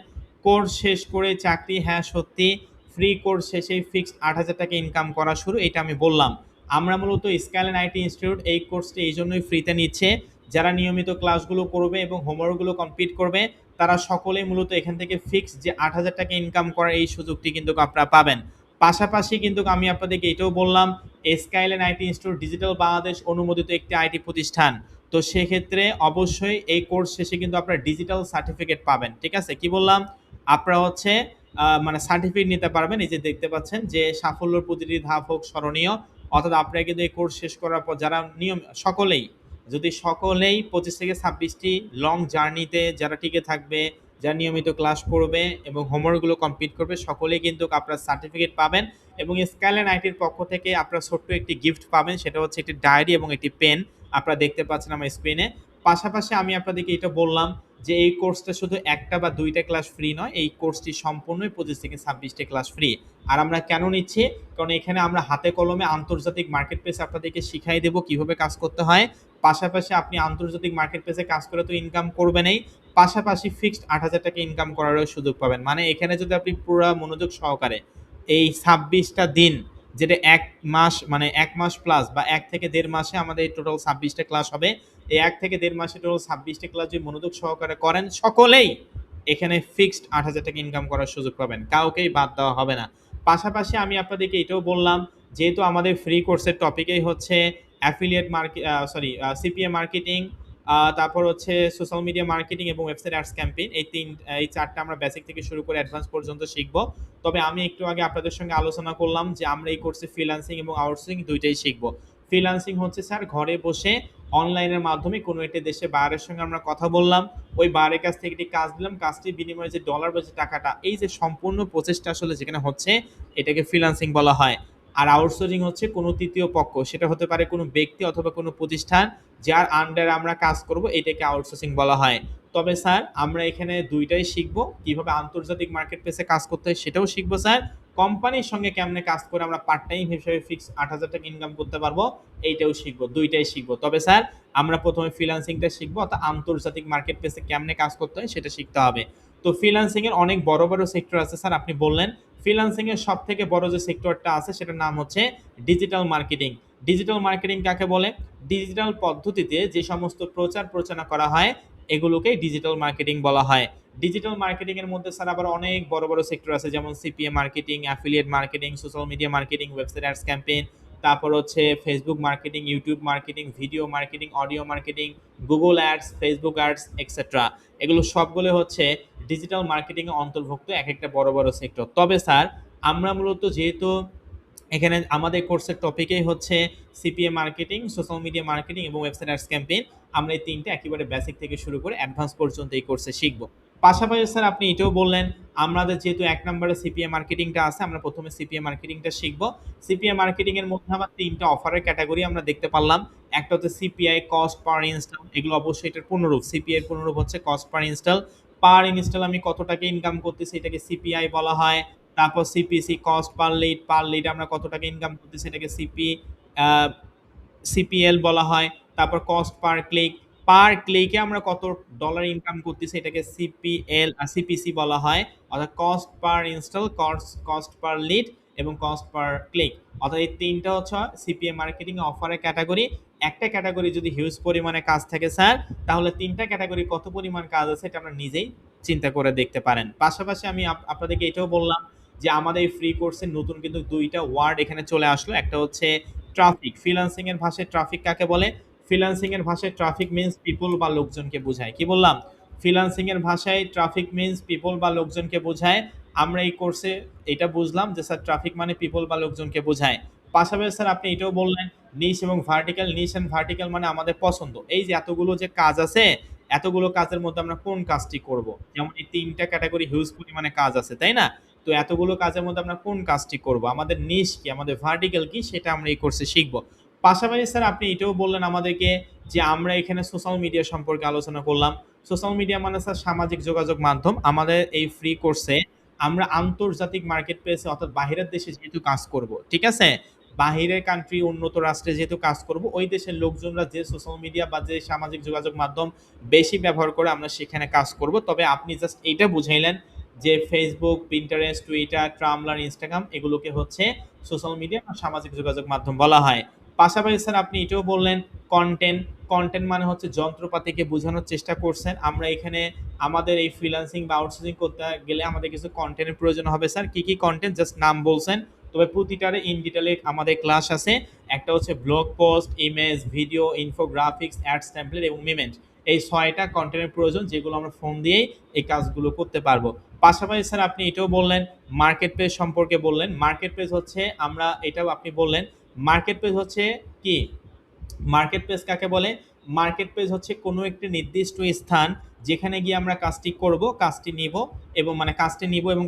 কোর্স শেষ করে চাকরি, হ্যাঁ সত্যি, ফ্রি কোর্স শেষেই ফিক্সড 8,000 টাকা ইনকাম করা শুরু, এটা আমি বললাম। আমরা মূলত স্কাইলাইন আইটি ইনস্টিটিউট এই কোর্সটি এই জন্যই ফ্রিতে নিচ্ছে, যারা নিয়মিত ক্লাসগুলো করবে এবং হোমওয়ার্কগুলো কমপ্লিট করবে, তারা সকলেই মূলত এখান থেকে ফিক্সড যে 8,000 টাকা ইনকাম করার এই সুযোগটি কিন্তু আপনারা পাবেন। পাশাপাশি কিন্তু আমি আপনাদেরকে এটাও বললাম, skyline IT institute digital Bangladesh অনুমোদিত একটি আইটি প্রতিষ্ঠান। তো সেক্ষেত্রে অবশ্যই এই কোর্স শেষে কিন্তু আপনারা ডিজিটাল সার্টিফিকেট পাবেন, ঠিক আছে? কি বললাম? আপনারা হচ্ছে মানে সার্টিফিকেট নিতে পারবেন। এই যে দেখতে পাচ্ছেন যে সাফল্যের প্রতিটি ধাপ হোক স্মরণীয়। অর্থাৎ আপনারা কিন্তু এই কোর্স শেষ করার পর যারা নিয়ম সকলেই, যদি সকলেই 25 থেকে 26টি লং জার্নিতে যারা টিকে থাকবে, যারা নিয়মিত ক্লাস করবে এবং হোমওয়ার্কগুলো কমপ্লিট করবে, সকলেই কিন্তু আপনার সার্টিফিকেট পাবেন। এবং স্কাইলাইন আইটির পক্ষ থেকে আপনারা ছোট্ট একটি গিফট পাবেন, সেটা হচ্ছে একটি ডায়েরি এবং একটি পেন, আপনারা দেখতে পাচ্ছেন আমার স্ক্রিনে। পাশাপাশি আমি আপনাদেরকে এটা বললাম যে এই কোর্সটা শুধু একটা বা দুইটা ক্লাস ফ্রি নয়, এই কোর্সটি সম্পূর্ণই 25 থেকে 26টা ক্লাস ফ্রি। আর আমরা কেন নিচ্ছি? কারণ এখানে আমরা হাতে কলমে আন্তর্জাতিক মার্কেট প্লেস আপনাদেরকে শিখাই দেবো কীভাবে কাজ করতে হয়। পাশাপাশি আপনি আন্তর্জাতিক মার্কেট প্লেসে কাজ করে তো ইনকাম করবেনই, পাশাপাশি ফিক্সড 8,000 টাকা ইনকাম করারও সুযোগ পাবেন। মানে এখানে যদি আপনি পুরো মনোযোগ সহকারে এই 26টা দিন, যেটা 1 মাস, মানে 1 মাস প্লাস বা 1 থেকে 1.5 মাসে আমাদের এই টোটাল 26টা ক্লাস হবে। এই 1 থেকে 1.5 মাসে টোটাল 26টা ক্লাস যদি মনোযোগ সহকারে করেন, সকলেই এখানে ফিক্সড 8,000 টাকা ইনকাম করার সুযোগ পাবেন, কাউকেই বাদ দেওয়া হবে না। পাশাপাশি আমি আপনাদেরকে এটাও বললাম, যেহেতু আমাদের ফ্রি কোর্সের টপিকেই হচ্ছে affiliate market, sorry, CPA marketing, তারপর হচ্ছে সোশ্যাল মিডিয়া মার্কেটিং এবং ওয়েবসাইট অ্যাডস ক্যাম্পেইন, এই চারটা আমরা বেসিক থেকে শুরু করে অ্যাডভান্স পর্যন্ত শিখব। তবে আমি একটু আগে আপনাদের সঙ্গে আলোচনা করলাম যে আমরা এই কোর্সে ফ্রিল্যান্সিং এবং আউটসোর্সিং দুইটাই শিখব। ফ্রিল্যান্সিং হচ্ছে স্যার ঘরে বসে অনলাইনের মাধ্যমে কোনো একটি দেশে বাইরের সঙ্গে আমরা কথা বললাম, ওই বাইরের কাছ থেকে একটি কাজ দিলাম, কাজটির বিনিময়ে যে ডলার বা যে টাকাটা, এই যে সম্পূর্ণ প্রচেষ্টা আসলে যেখানে হচ্ছে, এটাকে ফ্রিল্যান্সিং বলা হয়। আর আউটসোর্সিং হচ্ছে কোনো তৃতীয় পক্ষ, সেটা হতে পারে কোনো ব্যক্তি অথবা কোনো প্রতিষ্ঠান, যার আন্ডারে আমরা কাজ করব, এটাকে আউটসোর্সিং বলা হয়। তবে স্যার আমরা এখানে দুইটাই শিখব, কিভাবে আন্তর্জাতিক মার্কেট প্লেসে কাজ করতে হয় সেটাও শিখবো স্যার, কোম্পানির সঙ্গে কেমনে কাজ করে আমরা পার্ট টাইম হিসেবে ফিক্স 8,000 টাকা ইনকাম করতে পারবো এইটাও শিখবো, দুইটাই শিখবো। তবে স্যার আমরা প্রথমে ফ্রিল্যান্সিংটা শিখবো, অর্থাৎ আন্তর্জাতিক মার্কেট প্লেসে কেমনে কাজ করতে হয় সেটা শিখতে হবে। তো ফ্রিল্যান্সিং এর অনেক বড় বড় সেক্টর আছে স্যার, আপনি বললেন। ফ্রিল্যান্সিং এর সব থেকে বড় যে সেক্টরটা আছে সেটার নাম হচ্ছে ডিজিটাল মার্কেটিং। ডিজিটাল মার্কেটিং কাকে বলে? ডিজিটাল পদ্ধতিতে যে সমস্ত প্রচার প্রচারণা করা হয় এগুলোকেই ডিজিটাল মার্কেটিং বলা হয়। ডিজিটাল মার্কেটিং এর মধ্যে স্যার আবার অনেক বড় বড় সেক্টর আছে, যেমন CPA marketing, affiliate marketing, social media marketing, website ads campaign, তারপর হচ্ছে Facebook marketing, YouTube marketing, video marketing, audio marketing, Google ads, Facebook ads etcetera. এগুলো সবগুলো হচ্ছে ডিজিটাল মার্কেটিং এ অন্তর্ভুক্ত এক একটা বড় বড় সেক্টর। তবে স্যার আমরা মূলত যেহেতু এখানে আমাদের কোর্সের টপিকেই হচ্ছে CPA marketing, social media marketing এবং ওয়েবসাইট অ্যাডস ক্যাম্পেইন, আমরা এই তিনটে একেবারে বেসিক থেকে শুরু করে অ্যাডভান্স পর্যন্ত এই কোর্সে শিখব। পাশাপাশি স্যার আপনি এটাও বললেন আমাদের যেহেতু এক নম্বরে সিপিএ মার্কেটিংটা আছে, আমরা প্রথমে সিপিএ মার্কেটিংটা শিখব। সিপিএ মার্কেটিং এর মধ্যে আবার তিনটা অফারের ক্যাটাগরি আমরা দেখতে পারলাম। একটা হচ্ছে সিপিআই, কস্ট পার ইনস্টল, এগুলো অবশ্যই এটার পূর্ণরূপ। সিপিআই এর পূর্ণরূপ হচ্ছে কস্ট পার ইনস্টল। পার ইনস্টল আমি কত টাকা ইনকাম করতেছি এটাকে সিপিআই বলা হয়। তারপর সিপিসি, কস্ট পার লিড, পার লিড আমরা কত টাকা ইনকাম করতেছি এটাকে সিপিএল বলা হয়। তারপর কস্ট পার ক্লিক, পার ক্লিকে আমরা কত ডলার ইনকাম করতেছি এটাকে সিপিএল আর সিপিসি বলা হয়। অর্থাৎ cost per install, cost per lead এবং কস্ট পার ক্লিক, অর্থাৎ এই তিনটা হচ্ছে সিপিএ মার্কেটিং অফারের ক্যাটাগরি। একটা ক্যাটাগরি যদি হিউজ পরিমাণে কাজ থাকে স্যার, তাহলে তিনটা ক্যাটাগরি কত পরিমাণ কাজ আছে এটা আমরা নিজেই চিন্তা করে দেখতে পারেন। পাশাপাশি আমি আপনাদেরকে এটাও বললাম যে আমাদের এই ফ্রি কোর্সের নতুন কিন্তু দুইটা ওয়ার্ড এখানে চলে আসলো। একটা হচ্ছে ট্রাফিক। ফ্রিল্যান্সিং এর ভাষায় ট্রাফিক কাকে বলে? ফ্রিল্যান্সিং এর ভাষায় ট্রাফিক মিন্স পিপল বা লোকজনকে বোঝায়। কি বললাম? ফ্রিল্যান্সিং এর ভাষায় ট্রাফিক মিন্স পিপল বা লোকজনকে বোঝায়। আমরা এই কোর্সে এটা বুঝলাম যে স্যার ট্রাফিক মানে পিপল বা লোকজনকে বোঝায়। পাশাপাশি স্যার আপনি এটাও বললেন নিশ এবং ভার্টিক্যাল। নিশ এন্ড ভার্টিক্যাল মানে আমাদের পছন্দ। এই যে এতগুলো যে কাজ আছে, এতগুলো কাজের মধ্যে আমরা কোন কাজটি করব? যেমন এই তিনটা ক্যাটাগরি হিউজ পরিমাণে কাজ আছে, তাই না? তো এতগুলো কাজের মধ্যে আমরা কোন কাজটি করব, আমাদের নিশ কি, আমাদের ভার্টিক্যাল কি, সেটা আমরা এই কোর্সে শিখব। পাশাপাশি স্যার আপনি এটাও বললেন আমাদেরকে যে আমরা এখানে সোশ্যাল মিডিয়া সম্পর্কে আলোচনা করলাম। সোশ্যাল মিডিয়া মানে স্যার সামাজিক যোগাযোগ মাধ্যম। আমাদের এই ফ্রি কোর্সে আমরা আন্তর্জাতিক মার্কেট প্লেসে অর্থাৎ বাহিরের দেশে যেহেতু কাজ করব, ঠিক আছে, বাহিরের কান্ট্রি উন্নত রাষ্ট্রে যেহেতু কাজ করব, ওই দেশের লোকজনরা যে সোশ্যাল মিডিয়া বা যে সামাজিক যোগাযোগ মাধ্যম বেশি ব্যবহার করে আমরা সেখানে কাজ করব। তবে আপনি জাস্ট এইটা বুঝাইলেন যে ফেসবুক, পিন্টারেস্ট, টুইটার, ট্রামলার, ইনস্টাগ্রাম এগুলোকে হচ্ছে সোশ্যাল মিডিয়া বা সামাজিক যোগাযোগ মাধ্যম বলা হয়। পাশাপাশি স্যার আপনি এটাও বললেন কন্টেন্ট। কন্টেন্ট মানে হচ্ছে যন্ত্রপাতিকে বোঝানোর চেষ্টা করছেন। আমরা এখানে আমাদের এই ফ্রিল্যান্সিং বা আউটসোর্সিং করতে গেলে আমাদের কিছু কন্টেন্টের প্রয়োজন হবে স্যার। কি কি কন্টেন্ট জাস্ট নাম বলছেন, তবে প্রতিটারে ইন ডিটেলে আমাদের ক্লাস আছে। একটা হচ্ছে blog post, image, video, infographics, ads template এবং মিমেন্ট। এই ৬টা কন্টেন্টের প্রয়োজন যেগুলো আমরা ফোন দিয়েই এই কাজগুলো করতে পারবো। পাশাপাশি স্যার আপনি এটাও বললেন মার্কেট প্লেস সম্পর্কে বললেন। মার্কেট প্লেস হচ্ছে আমরা এটাও আপনি বললেন মার্কেট প্লেস হচ্ছে কি? মার্কেট প্লেস কাকে বলে? মার্কেট প্লেস হচ্ছে কোনো একটি নির্দিষ্ট স্থান যেখানে গিয়ে আমরা কাজটি করব, কাজটি নিব এবং মানে কাজটি নিব এবং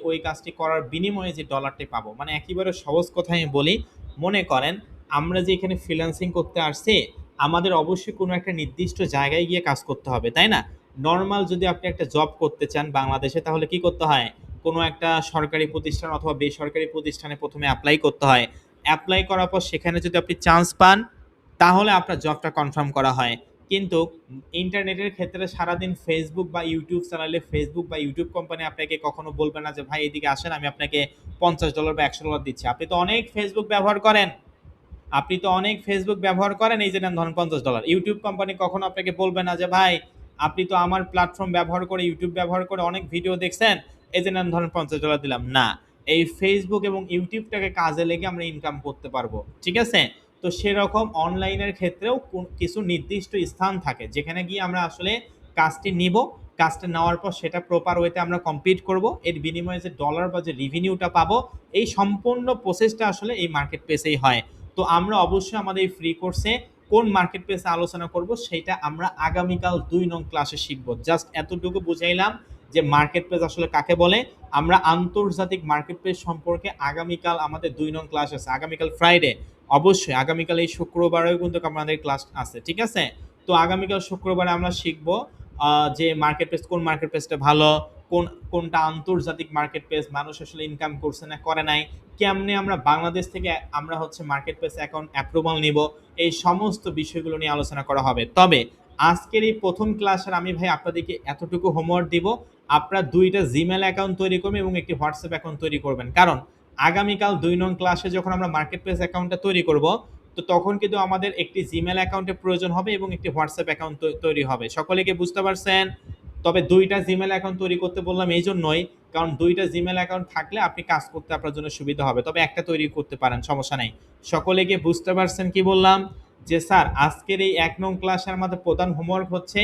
ওই কাজটি করার বিনিময়ে যে ডলারটি পাবো। মানে একেবারে সহজ কথায় আমি বলি, মনে করেন আমরা যে এখানে ফ্রিল্যান্সিং করতে আসছি, আমাদের অবশ্যই কোনো একটা নির্দিষ্ট জায়গায় গিয়ে কাজ করতে হবে, তাই না? নরমাল যদি আপনি একটা জব করতে চান বাংলাদেশে, তাহলে কি করতে হয়? কোনো একটা সরকারি প্রতিষ্ঠান অথবা বেসরকারি প্রতিষ্ঠানে প্রথমে অ্যাপ্লাই করতে হয়। অ্যাপ্লাই করার পর সেখানে যদি আপনি চান্স পান, তাহলে আপনার জবটা কনফার্ম করা হয়। কিন্তু ইন্টারনেটের ক্ষেত্রে সারাদিন ফেসবুক বা ইউটিউব চালালে ফেসবুক বা ইউটিউব কোম্পানি আপনাকে কখনো বলবে না যে ভাই এদিকে আসেন, আমি আপনাকে $50 বা $100 দিচ্ছি। আপনি তো অনেক ফেসবুক ব্যবহার করেন, এই যে নেন ধরেন $50। ইউটিউব কোম্পানি কখনো আপনাকে বলবে না যে ভাই আপনি তো আমার প্ল্যাটফর্ম ব্যবহার করে, ইউটিউব ব্যবহার করে অনেক ভিডিও দেখছেন, এই যে নেন ধরেন $50 দিলাম না। এই ফেসবুক এবং ইউটিউবটাকে কাজে লেগে আমরা ইনকাম করতে পারবো, ঠিক আছে? তো সেরকম অনলাইনের ক্ষেত্রেও কিছু নির্দিষ্ট স্থান থাকে যেখানে গিয়ে আমরা আসলে কাজটি নিব। কাজটা নেওয়ার পর সেটা প্রপার ওয়েতে আমরা কমপ্লিট করব, এর বিনিময়ে যে ডলার বা যে রেভিনিউটা পাবো, এই সম্পূর্ণ প্রসেসটা আসলে এই মার্কেট প্লেসেই হয়। তো আমরা অবশ্যই আমাদের এই ফ্রি কোর্সে কোন মার্কেট প্লেসে আলোচনা করব সেটা আমরা আগামীকাল 2 নং ক্লাসে শিখব। জাস্ট এতটুকু বুঝাইলাম যে মার্কেট প্লেস আসলে কাকে বলে। আমরা আন্তর্জাতিক মার্কেট প্লেস সম্পর্কে আগামীকাল আমাদের 2 নং ক্লাস আছে, আগামীকাল ফ্রাইডে। অবশ্যই আগামীকাল এই শুক্রবারেও কিন্তু আমাদের ক্লাস আছে, ঠিক আছে? তো আগামীকাল শুক্রবারে আমরা শিখব যে মার্কেট প্লেস, কোন মার্কেট প্লেসটা ভালো, কোনটা আন্তর্জাতিক মার্কেট প্লেস, মানুষ আসলে ইনকাম করছে না করে নাই, কেমনে আমরা বাংলাদেশ থেকে আমরা হচ্ছে মার্কেট প্লেস অ্যাকাউন্ট অ্যাপ্রুভাল নিব, এই সমস্ত বিষয়গুলো নিয়ে আলোচনা করা হবে। তবে আজকের এই প্রথম ক্লাসের আমি ভাই আপনাদেরকে এতটুকু হোমওয়ার্ক দিব, আপনারা 2টা জিমেল অ্যাকাউন্ট তৈরি করবেন এবং একটি হোয়াটসঅ্যাপ অ্যাকাউন্ট তৈরি করবেন। কারণ আগামীকাল 2 নং ক্লাসে যখন আমরা মার্কেট প্লেস অ্যাকাউন্টটা তৈরি করব, তো তখন কিন্তু আমাদের একটি জিমেল অ্যাকাউন্টের প্রয়োজন হবে এবং একটি হোয়াটসঅ্যাপ অ্যাকাউন্ট তৈরি হবে। সকলে কি বুঝতে পারছেন? তবে 2টা জিমেল অ্যাকাউন্ট তৈরি করতে বললাম এই জন্যই, কারণ 2টা জিমেল অ্যাকাউন্ট থাকলে আপনি কাজ করতে আপনার জন্য সুবিধা হবে। তবে একটা তৈরি করতে পারেন, সমস্যা নাই। সকলে কি বুঝতে পারছেন কি বললাম? যে স্যার আজকের এই 1 নং ক্লাসের আমাদের প্রধান হোমওয়ার্ক হচ্ছে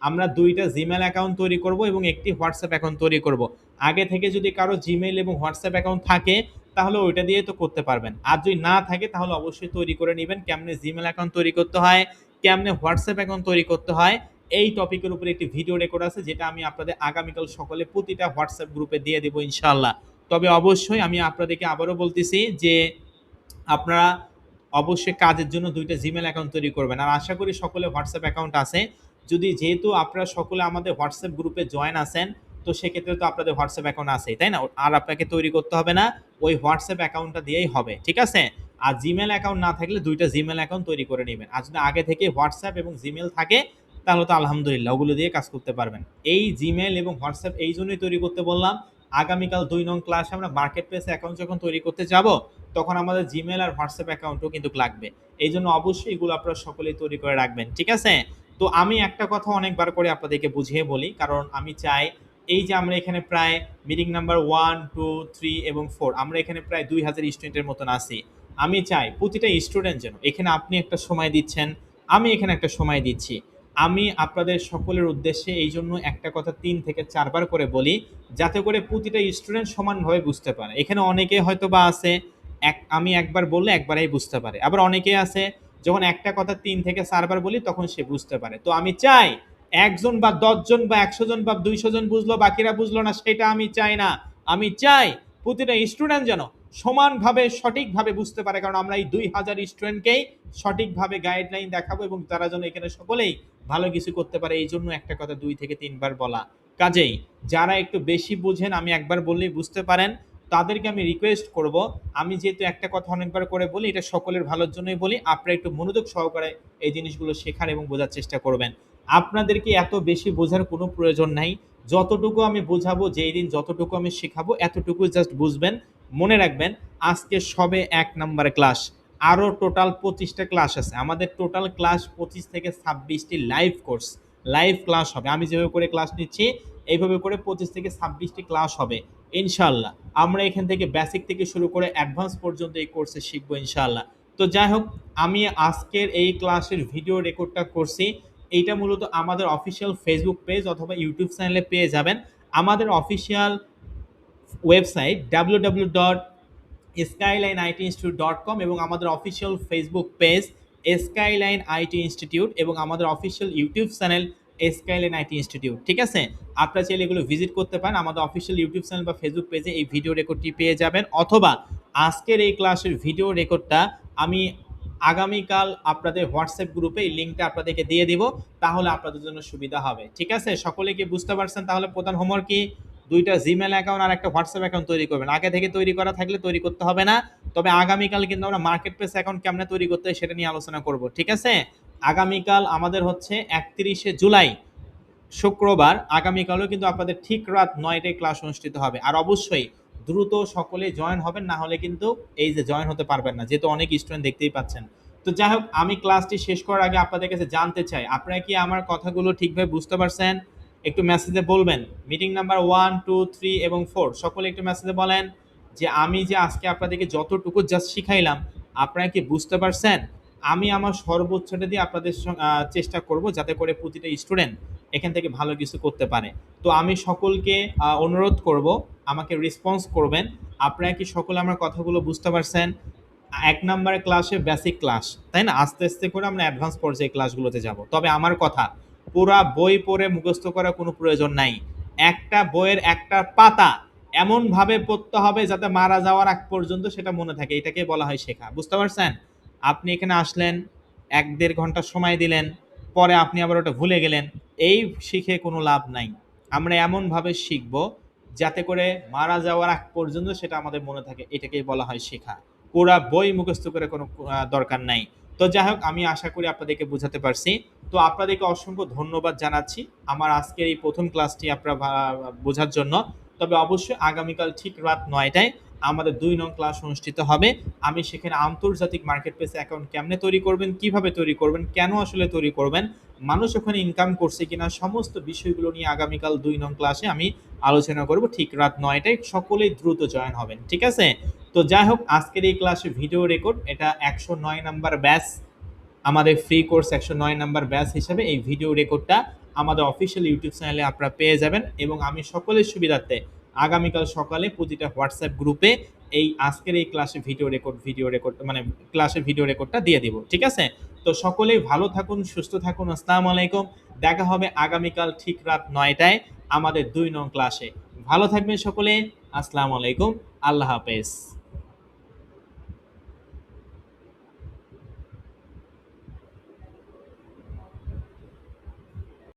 আমরা 2টা জিমেল অ্যাকাউন্ট তৈরি করব এবং একটি হোয়াটসঅ্যাপ অ্যাকাউন্ট তৈরি করব। আগে থেকে যদি কারো জিমেইল এবং হোয়াটসঅ্যাপ অ্যাকাউন্ট থাকে তাহলে ওইটা দিয়ে তো করতে পারবেন, আর যদি না থাকে তাহলে অবশ্যই তৈরি করে নেবেন। কেমনে জিমেল অ্যাকাউন্ট তৈরি করতে হয়, কেমনে হোয়াটসঅ্যাপ অ্যাকাউন্ট তৈরি করতে হয়, এই টপিকের উপরে একটি ভিডিও রেকর্ড আছে যেটা আমি আপনাদের আগামীকাল সকালে প্রতিটা হোয়াটসঅ্যাপ গ্রুপে দিয়ে দেবো ইনশাআল্লাহ। তবে অবশ্যই আমি আপনাদেরকে আবারও বলতেছি যে আপনারা অবশ্যই কাজের জন্য 2টা জিমেল অ্যাকাউন্ট তৈরি করবেন। আর আশা করি সকলে হোয়াটসঅ্যাপ অ্যাকাউন্ট আছে। যেহেতু আপনারা সকলে আমাদের হোয়াটসঅ্যাপ গ্রুপে জয়েন আছেন, তো সেক্ষেত্রে তো আপনাদের হোয়াটসঅ্যাপ অ্যাকাউন্ট আছেই, তাই না? আর আপনাকে তৈরি করতে হবে না, ওই হোয়াটসঅ্যাপ অ্যাকাউন্টটা দিয়েই হবে, ঠিক আছে? আর জিমেল অ্যাকাউন্ট না থাকলে 2টা জিমেল অ্যাকাউন্ট তৈরি করে নেবেন। আর যদি আগে থেকে হোয়াটসঅ্যাপ এবং জিমেল থাকে তাহলে তো আলহামদুলিল্লাহ, ওগুলো দিয়ে কাজ করতে পারবেন। এই জিমেল এবং হোয়াটসঅ্যাপ এই জন্যই তৈরি করতে বললাম, আগামীকাল 2 নং ক্লাসে আমরা মার্কেট প্লেস অ্যাকাউন্ট যখন তৈরি করতে যাব তখন আমাদের জিমেল আর হোয়াটসঅ্যাপ অ্যাকাউন্টও কিন্তু লাগবে। এই জন্য অবশ্যই এগুলো আপনারা সকলেই তৈরি করে রাখবেন, ঠিক আছে? তো আমি একটা কথা অনেকবার করে আপনাদেরকে বুঝিয়ে বলি, কারণ আমি চাই এই যে আমরা এখানে প্রায় মিটিং নাম্বার 1, 2, 3 এবং 4 আমরা এখানে প্রায় 2000 স্টুডেন্টের মতন আছি। আমি চাই প্রতিটা স্টুডেন্ট যেন, এখানে আপনি একটা সময় দিচ্ছেন, আমি এখানে একটা সময় দিচ্ছি, আমি আপনাদের সকলের উদ্দেশ্যে এই জন্য একটা কথা 3 থেকে 4 বার করে বলি, যাতে করে প্রতিটা স্টুডেন্ট সমানভাবে বুঝতে পারে। এখানে অনেকে হয়তো বা আছে আমি একবার বললে একবারেই বুঝতে পারে, আবার অনেকে আছে যখন একটা কথা 3 থেকে 4 বার বলি তখন সে বুঝতে পারে। তো আমি চাই একজন বা 10জন বা 100জন বা 200জন বুঝলো বাকিরা বুঝলো না, সেটা আমি চাই না। আমি চাই প্রতিটা স্টুডেন্ট যেন সমানভাবে সঠিকভাবে বুঝতে পারে, কারণ আমরা এই 2000 স্টুডেন্টকেই সঠিকভাবে গাইডলাইন দেখাবো এবং তারা যেন এখানে সকলেই ভালো কিছু করতে পারে, এই জন্য একটা কথা 2 থেকে 3 বার বলা। কাজেই যারা একটু বেশি বুঝেন, আমি একবার বললেই বুঝতে পারেন, তাদেরকে আমি রিকোয়েস্ট করব, আমি যেহেতু একটা কথা অনেকবার করে বলি, এটা সকলের ভালোর জন্যই বলি, আপনারা একটু মনোযোগ সহকারে এই জিনিসগুলো শেখার এবং বোঝার চেষ্টা করবেন। আপনাদেরকে এত বেশি বোঝার কোনো প্রয়োজন নাই, যতটুকু আমি বোঝাবো, যেই দিন যতটুকু আমি শেখাবো এতটুকু জাস্ট বুঝবেন। মনে রাখবেন আজকে সবে 1 নাম্বার ক্লাস, আরও টোটাল 25টা ক্লাস আছে আমাদের। টোটাল ক্লাস 25 থেকে 26টি লাইভ কোর্স, লাইভ ক্লাস হবে। আমি যেভাবে করে ক্লাস নিচ্ছি এইভাবে করে 25 থেকে 26টি ক্লাস হবে ইনশাল্লাহ। আমরা এখান থেকে বেসিক থেকে শুরু করে অ্যাডভান্স পর্যন্ত এই কোর্সে শিখবো ইনশাল্লাহ। তো যাই হোক, আমি আজকের এই ক্লাসের ভিডিও রেকর্ডটা করছি, এইটা মূলত আমাদের অফিসিয়াল ফেসবুক পেজ অথবা ইউটিউব চ্যানেলে পেয়ে যাবেন। আমাদের অফিসিয়াল ওয়েবসাইট www.skylineITinstitute.com এবং আমাদের official Facebook page skyline IT institute এবং আমাদের official YouTube channel skyline IT institute, ঠিক আছে? আপনারা চাইলে এগুলো ভিজিট করতে পারেন। আমাদের অফিসিয়াল ইউটিউব চ্যানেল বা ফেসবুক পেজে এই ভিডিও রেকর্ডটি পেয়ে যাবেন, অথবা আজকের এই ক্লাসের ভিডিও রেকর্ডটা আমি আগামীকাল আপনাদের হোয়াটসঅ্যাপ গ্রুপে এই লিঙ্কটা আপনাদেরকে দিয়ে দিব, তাহলে আপনাদের জন্য সুবিধা হবে, ঠিক আছে? সকলে কি বুঝতে পারছেন? তাহলে প্রধান হোমওয়ার্ক কি? 2টা জিমেল অ্যাকাউন্ট আর একটা হোয়াটসঅ্যাপ অ্যাকাউন্ট তৈরি করবেন। আগে থেকে তৈরি করা থাকলে তৈরি করতে হবে না। তবে আগামীকাল কিন্তু আমরা মার্কেট প্লেস অ্যাকাউন্ট কেমনে তৈরি করতে হয় সেটা নিয়ে আলোচনা করব, ঠিক আছে? আগামীকাল আমাদের হচ্ছে 31শে জুলাই শুক্রবার, আগামীকালও কিন্তু আপনাদের ঠিক রাত 9টায় ক্লাস অনুষ্ঠিত হবে। আর অবশ্যই দ্রুত সকলে জয়েন হবেন, না হলে কিন্তু এই যে জয়েন হতে পারবেন না, যেহেতু অনেক স্টুডেন্ট দেখতেই পাচ্ছেন। তো যাই হোক, আমি ক্লাসটি শেষ করার আগে আপনাদের কাছে জানতে চাই, আপনারা কি আমার কথাগুলো ঠিকভাবে বুঝতে পারছেন? একটু মেসেজে বলবেন। মিটিং নাম্বার 1, 2, 3 এবং 4 সকলে একটু মেসেজে বলেন যে আমি যে আজকে আপনাদেরকে যতটুকু জাস্ট শিখাইলাম আপনারা কি বুঝতে পারছেন? আমি আমার সর্বোচ্চটা দিয়ে আপনাদের চেষ্টা করব যাতে করে প্রতিটা স্টুডেন্ট এখান থেকে ভালো কিছু করতে পারে। তো আমি সকলকে অনুরোধ করব আমাকে রেসপন্স করবেন। আপনারা কি সকলে আমার কথাগুলো বুঝতে পারছেন? 1 নাম্বার ক্লাসে বেসিক ক্লাস, তাই না? আস্তে আস্তে করে আমরা অ্যাডভান্স পর্যায়ে ক্লাসগুলোতে যাব। তবে আমার কথা, পুরা বই পড়ে মুখস্থ করার কোনো প্রয়োজন নাই। একটা বইয়ের একটা পাতা এমনভাবে পড়তে হবে যাতে মারা যাওয়ার আগ পর্যন্ত সেটা মনে থাকে, এটাকে বলা হয় শেখা। বুঝতে পারছেন? আপনি এখানে আসলেন, 1-1.5 ঘন্টা সময় দিলেন, পরে আপনি আবার ওটা ভুলে গেলেন, এই শিখে কোনো লাভ নাই। আমরা এমনভাবে শিখব যাতে করে মারা যাওয়ার আগ পর্যন্ত সেটা আমাদের মনে থাকে। এটাকেই বলা হয় শেখা। পুরা বই মুখস্থ করে কোনো দরকার নাই। তো যাই হোক, আমি আশা করি আপনাদেরকে বুঝাতে পারছি। তো আপনাদেরকে অসংখ্য ধন্যবাদ জানাচ্ছি আমার আজকের এই প্রথম ক্লাসটি আপনারা বোঝার জন্য। তবে অবশ্যই আগামীকাল ঠিক রাত ৯টায় আমাদের ২ নং ক্লাস অনুষ্ঠিত হবে। আমি সেখানে আন্তর্জাতিক মার্কেট প্লেস অ্যাকাউন্ট কেমনে তৈরি করবেন, কিভাবে তৈরি করবেন, কেন আসলে তৈরি করবেন, মানুষ ওখানে ইনকাম করছে কিনা, সমস্ত বিষয়গুলো নিয়ে আগামীকাল ২ নং ক্লাসে আমি আলোচনা করব ঠিক রাত ৯টায়। সকলেই দ্রুত জয়েন হবেন, ঠিক আছে? তো যাই হোক, আজকের এই ক্লাসে ভিডিও রেকর্ড, এটা ১০৯ নাম্বার ব্যাচ, আমাদের ফ্রি কোর্স ১০৯ নাম্বার ব্যাচ হিসেবে এই ভিডিও রেকর্ডটা আমাদের অফিসিয়াল ইউটিউব চ্যানেলে আপনারা পেয়ে যাবেন। এবং আমি সকলের সুবিধার্থে আগামীকাল সকালে প্রতিটা হোয়াটসঅ্যাপ গ্রুপে এই আজকের এই ক্লাসে ভিডিও রেকর্ড মানে ক্লাসের ভিডিও রেকর্ডটা দিয়ে দিব, ঠিক আছে? তো সকলেই ভালো থাকুন, সুস্থ থাকুন। আসসালামু আলাইকুম। দেখা হবে আগামীকাল ঠিক রাত ৯টায় আমাদের ২ নং ক্লাসে। ভালো থাকবেন সকলে। আসসালামু আলাইকুম। আল্লাহ হাফেজ।